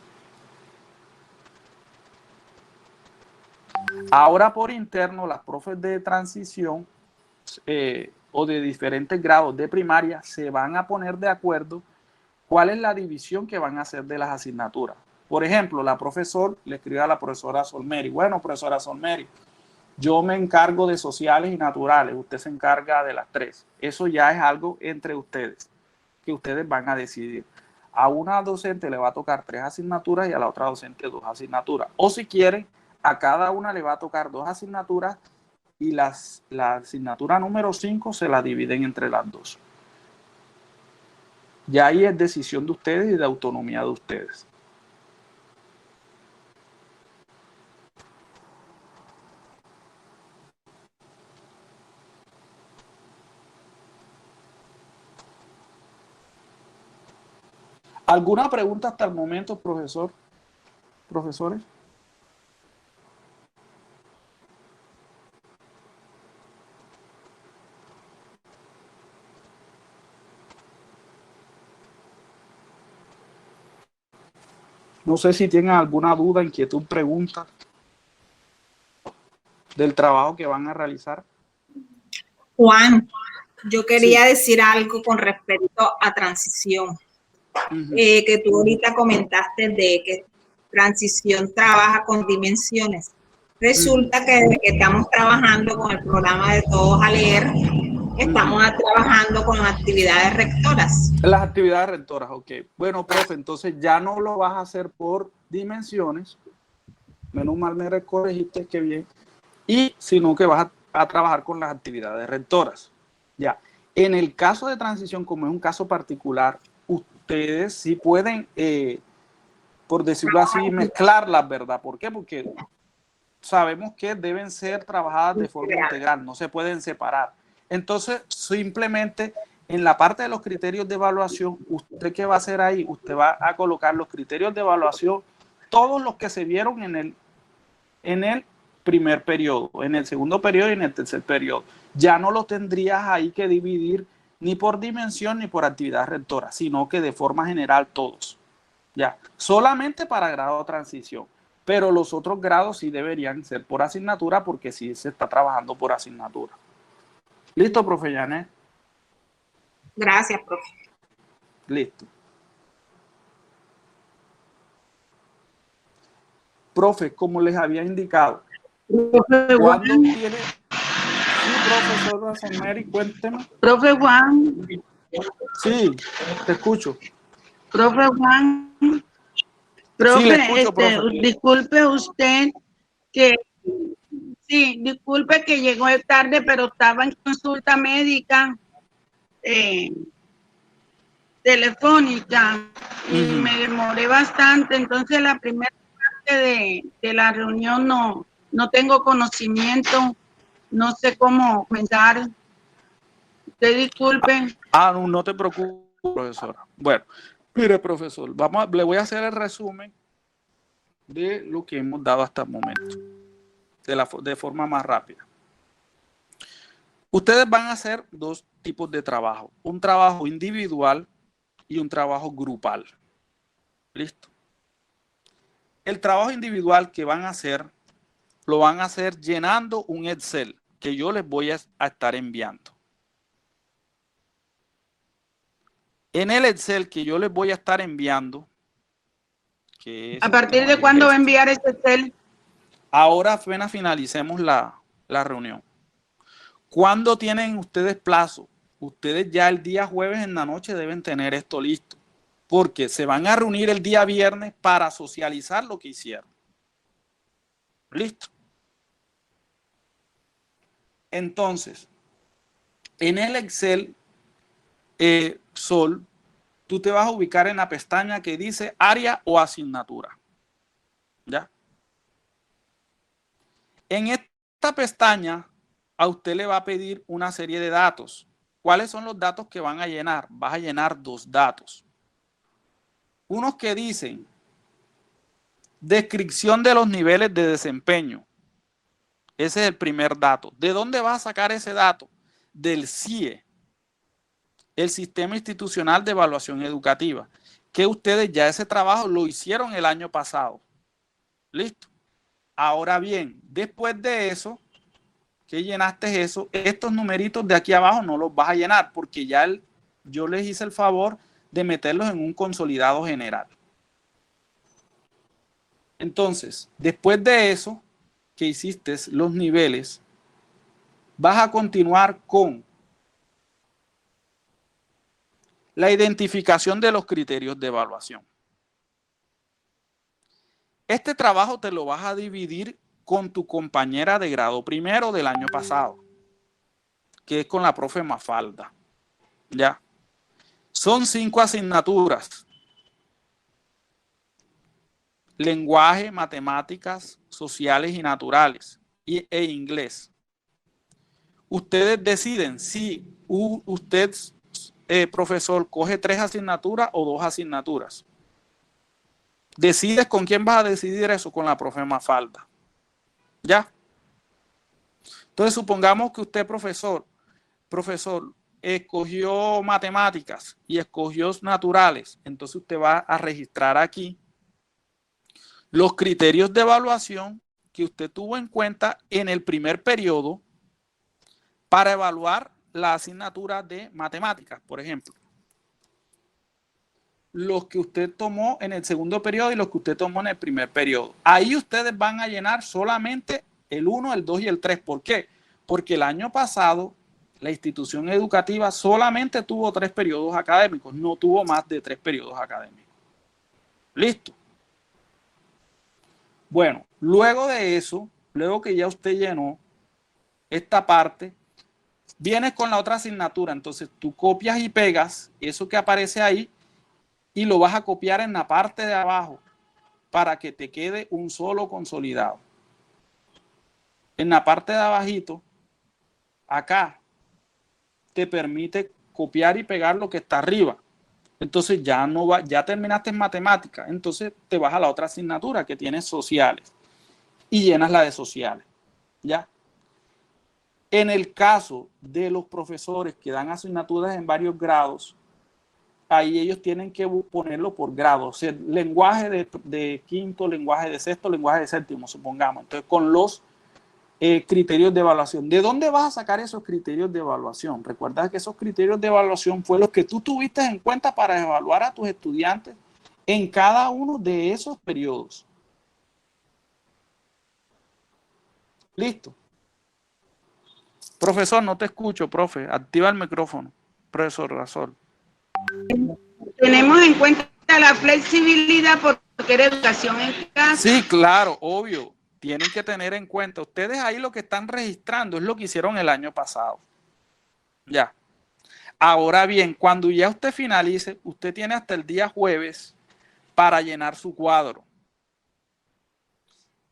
Ahora por interno, las profes de transición o de diferentes grados de primaria se van a poner de acuerdo cuál es la división que van a hacer de las asignaturas. Por ejemplo, la profesora le escribe a la profesora Solmeri: bueno, profesora Solmeri, yo me encargo de sociales y naturales, usted se encarga de las 3. Eso ya es algo entre ustedes, que ustedes van a decidir. A una docente le va a tocar 3 asignaturas y a la otra docente 2 asignaturas. O si quieren, a cada una le va a tocar 2 asignaturas y la asignatura número 5 se la dividen entre las 2. Ya ahí es decisión de ustedes y de autonomía de ustedes. ¿Alguna pregunta hasta el momento, profesor? ¿Profesores? No sé si tienen alguna duda, inquietud, pregunta del trabajo que van a realizar. Juan, yo quería decir algo con respecto a transición. Que tú ahorita comentaste de que transición trabaja con dimensiones. Resulta que desde que estamos trabajando con el programa de Todos a Leer, estamos trabajando con actividades rectoras. Las actividades rectoras, ok. Bueno, profe, entonces ya no lo vas a hacer por dimensiones. Menos mal me corregiste, qué bien. Y sino que vas a trabajar con las actividades rectoras. Ya. En el caso de transición, como es un caso particular, ustedes sí pueden, por decirlo así, mezclarlas, ¿verdad? ¿Por qué? Porque sabemos que deben ser trabajadas de forma integral, no se pueden separar. Entonces, simplemente en la parte de los criterios de evaluación, ¿usted qué va a hacer ahí? Usted va a colocar los criterios de evaluación, todos los que se vieron en el primer periodo, en el segundo periodo y en el tercer periodo. Ya no lo tendrías ahí que dividir ni por dimensión ni por actividad rectora, sino que de forma general todos. Ya, solamente para grado de transición. Pero los otros grados sí deberían ser por asignatura porque sí se está trabajando por asignatura. ¿Listo, profe Janet? Gracias, profe. Listo. Profe, como les había indicado, Profe ¿cuándo Juan. tiene? Sí, profesor Rosemary, cuénteme. Profe Juan. Sí, te escucho. Profe Juan. Profe, Sí, le escucho, profe. disculpe usted que, sí, disculpe que llegó tarde, pero estaba en consulta médica telefónica y me demoré bastante, entonces la primera parte de la reunión no tengo conocimiento, no sé cómo comenzar. Usted disculpe. No te preocupes, profesora. Bueno, mire, profesor, le voy a hacer el resumen de lo que hemos dado hasta el momento, de forma más rápida. Ustedes van a hacer dos tipos de trabajo, un trabajo individual y un trabajo grupal. ¿Listo? El trabajo individual que van a hacer, lo van a hacer llenando un Excel que yo les voy a estar enviando. En el Excel que yo les voy a estar enviando, que ¿A partir de cuándo va a enviar ese Excel? Ahora apenas finalicemos la reunión. ¿Cuándo tienen ustedes plazo? Ustedes ya el día jueves en la noche deben tener esto listo, porque se van a reunir el día viernes para socializar lo que hicieron. ¿Listo? Entonces, en el Excel, Sol, tú te vas a ubicar en la pestaña que dice área o asignatura. ¿Ya? En esta pestaña, a usted le va a pedir una serie de datos. ¿Cuáles son los datos que van a llenar? Vas a llenar dos datos. Unos que dicen descripción de los niveles de desempeño. Ese es el primer dato. ¿De dónde vas a sacar ese dato? Del CIE, el Sistema Institucional de Evaluación Educativa, que ustedes ya ese trabajo lo hicieron el año pasado. ¿Listo? Ahora bien, después de eso, que llenaste eso, estos numeritos de aquí abajo no los vas a llenar porque ya yo les hice el favor de meterlos en un consolidado general. Entonces, después de eso, que hiciste los niveles, vas a continuar con la identificación de los criterios de evaluación. Este trabajo te lo vas a dividir con tu compañera de grado primero del año pasado, que es con la profe Mafalda. ¿Ya? Son 5 asignaturas: lenguaje, matemáticas, sociales y naturales, e inglés. Ustedes deciden si usted, profesor, coge 3 asignaturas o 2 asignaturas. Decides con quién vas a decidir eso, con la profe Mafalda. ¿Ya? Entonces, supongamos que usted, profesor, escogió matemáticas y escogió naturales. Entonces, usted va a registrar aquí los criterios de evaluación que usted tuvo en cuenta en el primer periodo para evaluar la asignatura de matemáticas, por ejemplo. Los que usted tomó en el segundo periodo y los que usted tomó en el primer periodo. Ahí ustedes van a llenar solamente el 1, el 2 y el 3. ¿Por qué? Porque el año pasado la institución educativa solamente tuvo 3 periodos académicos, no tuvo más de 3 periodos académicos. ¿Listo? Bueno, luego de eso, luego que ya usted llenó esta parte, vienes con la otra asignatura. Entonces tú copias y pegas eso que aparece ahí y lo vas a copiar en la parte de abajo para que te quede un solo consolidado. En la parte de abajito, acá, te permite copiar y pegar lo que está arriba. Entonces ya terminaste en matemática. Entonces te vas a la otra asignatura que tiene sociales y llenas la de sociales. ¿Ya? En el caso de los profesores que dan asignaturas en varios grados, ahí ellos tienen que ponerlo por grado. O sea, lenguaje de quinto, lenguaje de sexto, lenguaje de séptimo, supongamos. Entonces, con los criterios de evaluación. ¿De dónde vas a sacar esos criterios de evaluación? Recuerda que esos criterios de evaluación fue los que tú tuviste en cuenta para evaluar a tus estudiantes en cada uno de esos periodos. Listo. Profesor, no te escucho, profe. Activa el micrófono, profesor Rasol. Tenemos en cuenta la flexibilidad porque era educación en casa. Sí, claro, obvio. Tienen que tener en cuenta. Ustedes ahí lo que están registrando es lo que hicieron el año pasado. Ya. Ahora bien, cuando ya usted finalice, usted tiene hasta el día jueves para llenar su cuadro.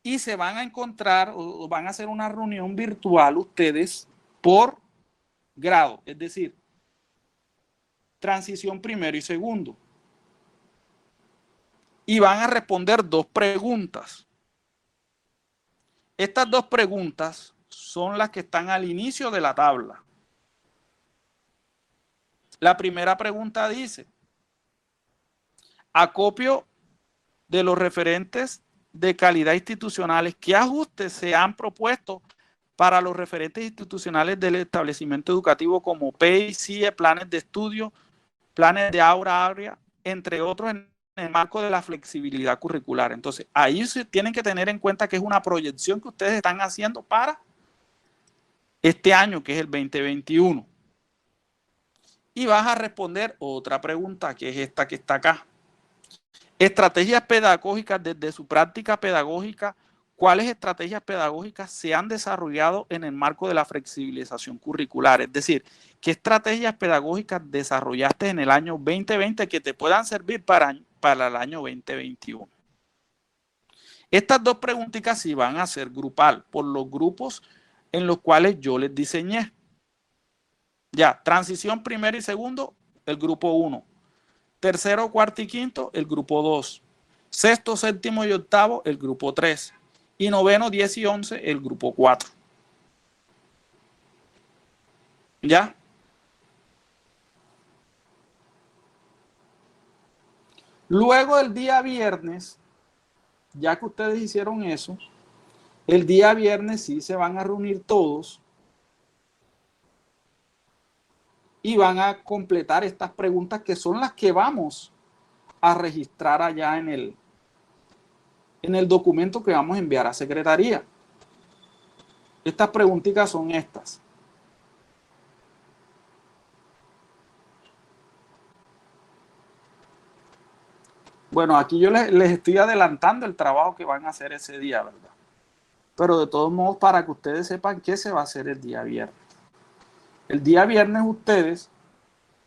Y se van a encontrar o van a hacer una reunión virtual ustedes por grado, es decir, transición primero y segundo. Y van a responder 2 preguntas. Estas 2 preguntas son las que están al inicio de la tabla. La primera pregunta dice, acopio de los referentes de calidad institucionales, ¿qué ajustes se han propuesto para los referentes institucionales del establecimiento educativo como PEI, CIE, planes de estudio, planes de aula, entre otros en el marco de la flexibilidad curricular? Entonces, ahí se tienen que tener en cuenta que es una proyección que ustedes están haciendo para este año, que es el 2021. Y vas a responder otra pregunta, que es esta que está acá. Estrategias pedagógicas desde su práctica pedagógica. ¿Cuáles estrategias pedagógicas se han desarrollado en el marco de la flexibilización curricular? Es decir, ¿qué estrategias pedagógicas desarrollaste en el año 2020 que te puedan servir para el año 2021? Estas 2 preguntitas sí van a ser grupal por los grupos en los cuales yo les diseñé. Ya, transición primero y segundo, el grupo 1. Tercero, cuarto y quinto, el grupo 2. Sexto, séptimo y octavo, el grupo 3. Y noveno, 10 y 11, el grupo 4. ¿Ya? Luego el día viernes, ya que ustedes hicieron eso, el día viernes sí se van a reunir todos y van a completar estas preguntas que son las que vamos a registrar allá en el documento que vamos a enviar a Secretaría. Estas preguntitas son estas. Bueno, aquí yo les estoy adelantando el trabajo que van a hacer ese día, ¿verdad? Pero de todos modos, para que ustedes sepan qué se va a hacer el día viernes. El día viernes ustedes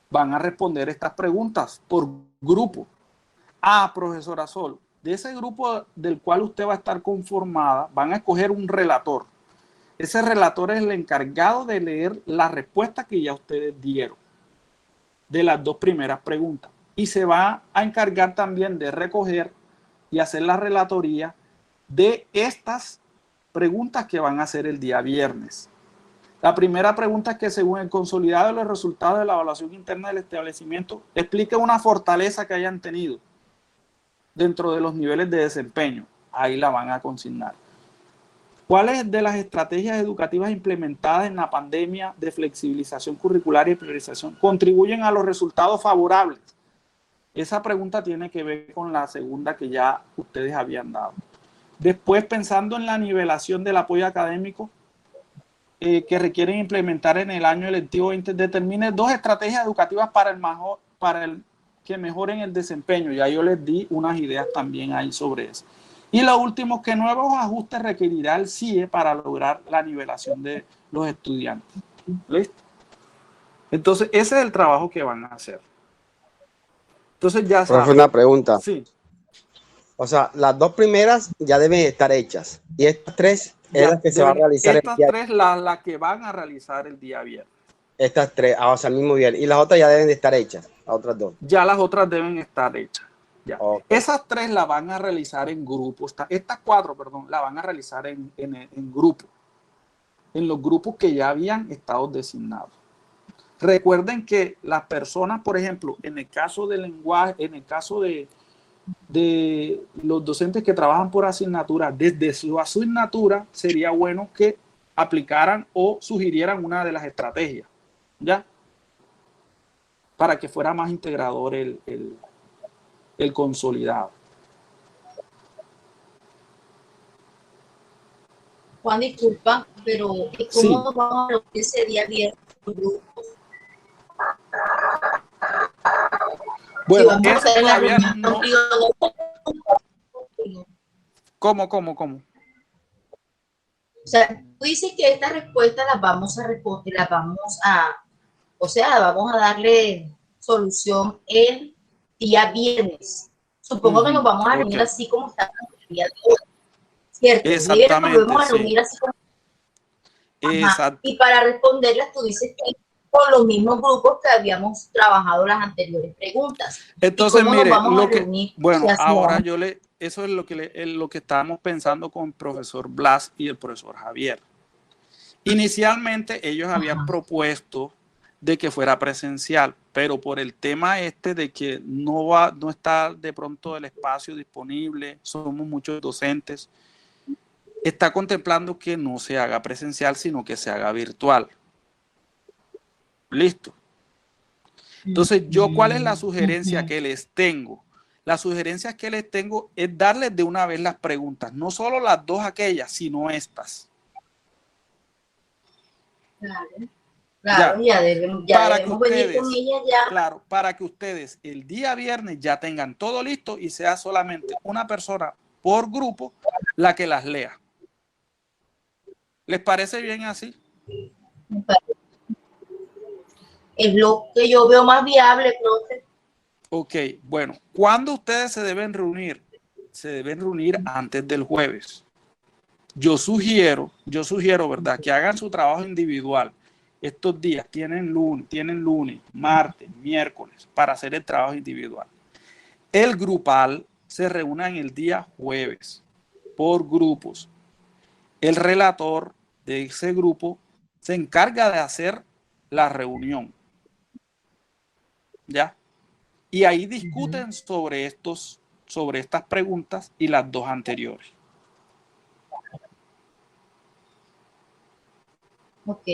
van a responder estas preguntas por grupo. Ah, profesora Sol, de ese grupo del cual usted va a estar conformada, van a escoger un relator. Ese relator es el encargado de leer las respuestas que ya ustedes dieron de las 2 primeras preguntas. Y se va a encargar también de recoger y hacer la relatoría de estas preguntas que van a hacer el día viernes. La primera pregunta es que según el consolidado de los resultados de la evaluación interna del establecimiento, explique una fortaleza que hayan tenido dentro de los niveles de desempeño. Ahí la van a consignar. ¿Cuáles de las estrategias educativas implementadas en la pandemia de flexibilización curricular y priorización contribuyen a los resultados favorables? Esa pregunta tiene que ver con la segunda que ya ustedes habían dado. Después, pensando en la nivelación del apoyo académico que requieren implementar en el año lectivo 20, determine 2 estrategias educativas para el que mejoren el desempeño. Ya yo les di unas ideas también ahí sobre eso. Y lo último, ¿qué nuevos ajustes requerirá el CIE para lograr la nivelación de los estudiantes? ¿Listo? Entonces, ese es el trabajo que van a hacer. Entonces ya saben. Profe, una pregunta. Sí. O sea, las 2 primeras ya deben estar hechas. Y estas 3 es las que se van a realizar el día. Estas 3 las que van a realizar el día viernes. Estas 3, o sea, el mismo viernes. Y las otras ya deben de estar hechas, las otras 2. Ya las otras deben estar hechas. Ya. Okay. Esas 3 las van a realizar en grupo. Estas 4, perdón, las van a realizar en grupo. En los grupos que ya habían estado designados. Recuerden que las personas, por ejemplo, en el caso del lenguaje, en el caso de los docentes que trabajan por asignatura, desde su asignatura sería bueno que aplicaran o sugirieran una de las estrategias, ¿ya? Para que fuera más integrador el consolidado. Juan, disculpa, pero ¿cómo Sí. vamos a reunir ese día viernes con grupos? Bueno, Si vamos a eso hacer la todavía reunión no. contigo, ¿Cómo? o sea, tú dices que estas respuestas las vamos a responder, las vamos a, o sea, vamos a darle solución el día viernes. Supongo que nos vamos a reunir Ok. así como está el día de hoy, ¿cierto? El viernes nos Exactamente, vamos a sí. reunir así como. Ajá. Exacto. Y para responderlas, tú dices que con los mismos grupos que habíamos trabajado las anteriores preguntas. Entonces, ¿Y cómo nos mire, vamos a reunir? bueno, Si así ahora vamos. eso es lo que estábamos pensando con el profesor Blas y el profesor Javier. Inicialmente ellos habían propuesto de que fuera presencial, pero por el tema de que no está de pronto el espacio disponible, somos muchos docentes, está contemplando que no se haga presencial, sino que se haga virtual. Listo. Entonces, ¿cuál es la sugerencia que les tengo? La sugerencia que les tengo es darles de una vez las preguntas, no solo las dos aquellas, sino estas. Claro, ya debemos venir con ellas ya. Claro, para que ustedes el día viernes ya tengan todo listo y sea solamente una persona por grupo la que las lea. ¿Les parece bien así? Es lo que yo veo más viable, profe. Ok, bueno, ¿cuándo ustedes se deben reunir? Se deben reunir antes del jueves. Yo sugiero, ¿verdad? Que hagan su trabajo individual. Estos días tienen lunes, martes, miércoles para hacer el trabajo individual. El grupal se reúne en el día jueves por grupos. El relator de ese grupo se encarga de hacer la reunión. ¿Ya? Y ahí discuten sobre estas preguntas y las dos anteriores. Ok,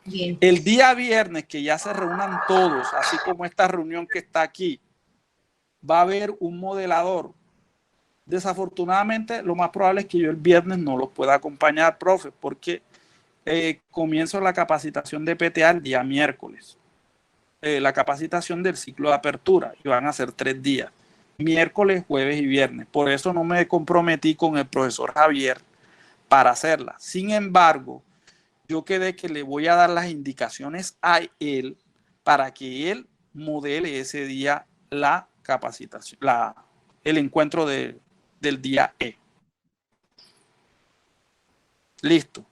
bien. El día viernes, que ya se reúnan todos, así como esta reunión que está aquí, va a haber un modelador. Desafortunadamente, lo más probable es que yo el viernes no los pueda acompañar, profe, porque comienzo la capacitación de PTA el día miércoles. La capacitación del ciclo de apertura, y van a ser 3 días, miércoles, jueves y viernes. Por eso no me comprometí con el profesor Javier para hacerla. Sin embargo, yo quedé que le voy a dar las indicaciones a él para que él modele ese día la capacitación, el encuentro del día E. Listo.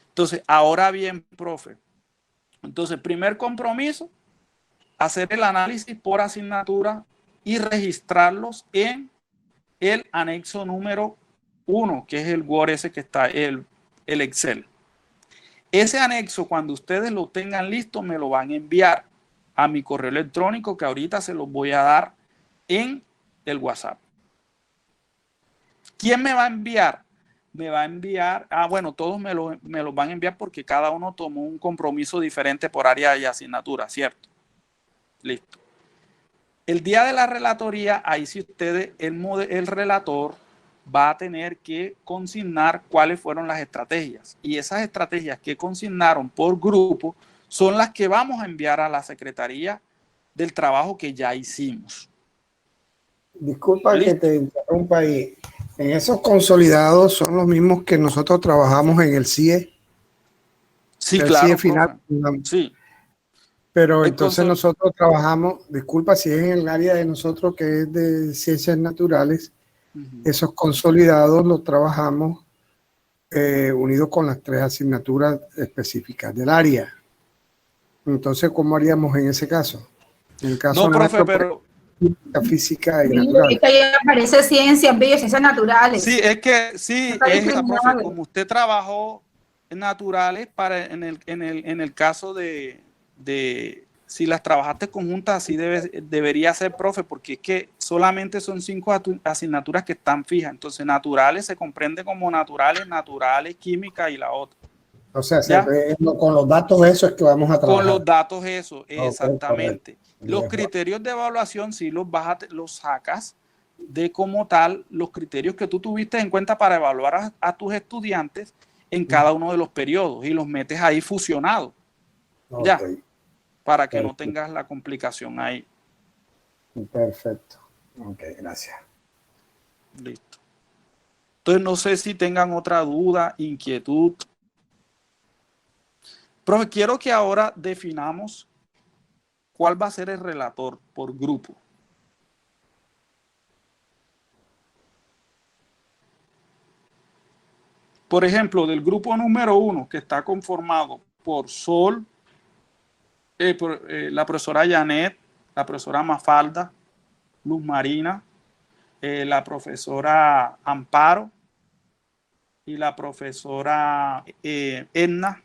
Entonces, ahora bien, profe. Entonces, primer compromiso, hacer el análisis por asignatura y registrarlos en el anexo número 1, que es el Word ese que está, el Excel. Ese anexo, cuando ustedes lo tengan listo, me lo van a enviar a mi correo electrónico, que ahorita se los voy a dar en el WhatsApp. ¿Quién me va a enviar? Me va a enviar, bueno, todos me lo van a enviar porque cada uno tomó un compromiso diferente por área y asignatura, ¿cierto? Listo. El día de la relatoría, ahí sí ustedes, el relator va a tener que consignar cuáles fueron las estrategias. Y esas estrategias que consignaron por grupo son las que vamos a enviar a la Secretaría del Trabajo que ya hicimos. Disculpa ¿Listo? que te interrumpa ahí. En esos consolidados son los mismos que nosotros trabajamos en el CIE. Sí, el claro. CIE final. Sí. Pero entonces nosotros trabajamos, disculpa si es en el área de nosotros que es de ciencias naturales, esos consolidados los trabajamos unidos con las 3 asignaturas específicas del área. Entonces, ¿cómo haríamos en ese caso? En el caso profe, pero física y Sí, natural. es que ahí aparece ciencias, ciencias naturales. Sí, es que sí, Está discriminado. profe, como usted trabajó en naturales, en el caso de si las trabajaste conjuntas, así debería ser, profe, porque es que solamente son 5 asignaturas que están fijas. Entonces, naturales se comprende como naturales, química y la otra. O sea, con los datos eso es que vamos a trabajar. Con los datos eso, exactamente. Okay, los criterios de evaluación sí los sacas de como tal, los criterios que tú tuviste en cuenta para evaluar a tus estudiantes, en cada uno de los periodos y los metes ahí fusionados. Ok, Ya, para que no perfecto. tengas la complicación ahí. Perfecto. Ok, gracias. Listo. Entonces, no sé si tengan otra duda, inquietud. Profe, quiero que ahora definamos cuál va a ser el relator por grupo. Por ejemplo, del grupo número 1, que está conformado por Sol, la profesora Janet, la profesora Mafalda, Luz Marina, la profesora Amparo y la profesora Edna.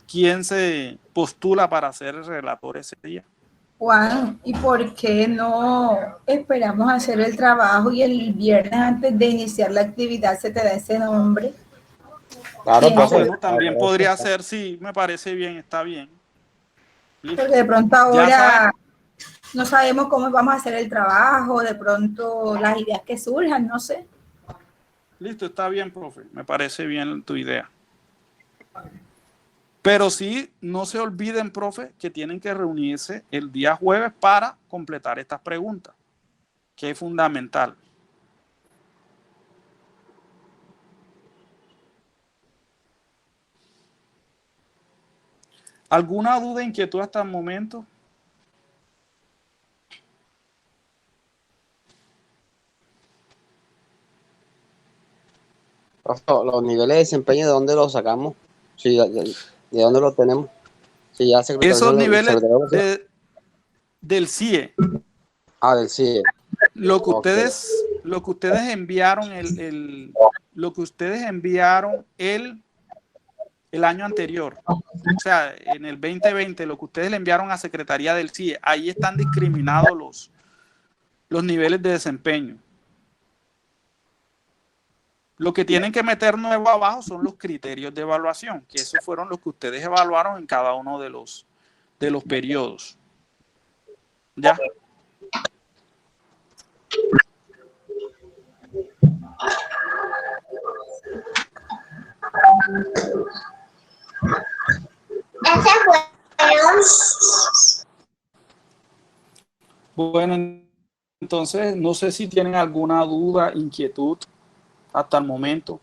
¿Quién se postula para ser el relator ese día? Juan, ¿y por qué no esperamos hacer el trabajo y el viernes antes de iniciar la actividad se te da ese nombre? Claro, Bueno, también podría ser, sí, me parece bien, está bien. Listo. Porque de pronto Ya saben. ahora no sabemos cómo vamos a hacer el trabajo, de pronto las ideas que surjan, no sé. Listo, está bien, profe, me parece bien tu idea. Pero sí, no se olviden, profe, que tienen que reunirse el día jueves para completar estas preguntas, que es fundamental. ¿Alguna duda, inquietud hasta el momento? Los niveles de desempeño, ¿de dónde los sacamos? Sí, ¿de dónde los tenemos? Sí, ya Esos niveles del CIE. Ah, del CIE. Lo que Okay. ustedes enviaron lo que ustedes enviaron el año anterior. O sea, en el 2020, lo que ustedes le enviaron a Secretaría del CIE, ahí están discriminados los niveles de desempeño. Lo que tienen que meter nuevo abajo son los criterios de evaluación, que esos fueron los que ustedes evaluaron en cada uno de los periodos. ¿Ya? Bueno, entonces no sé si tienen alguna duda, inquietud hasta el momento.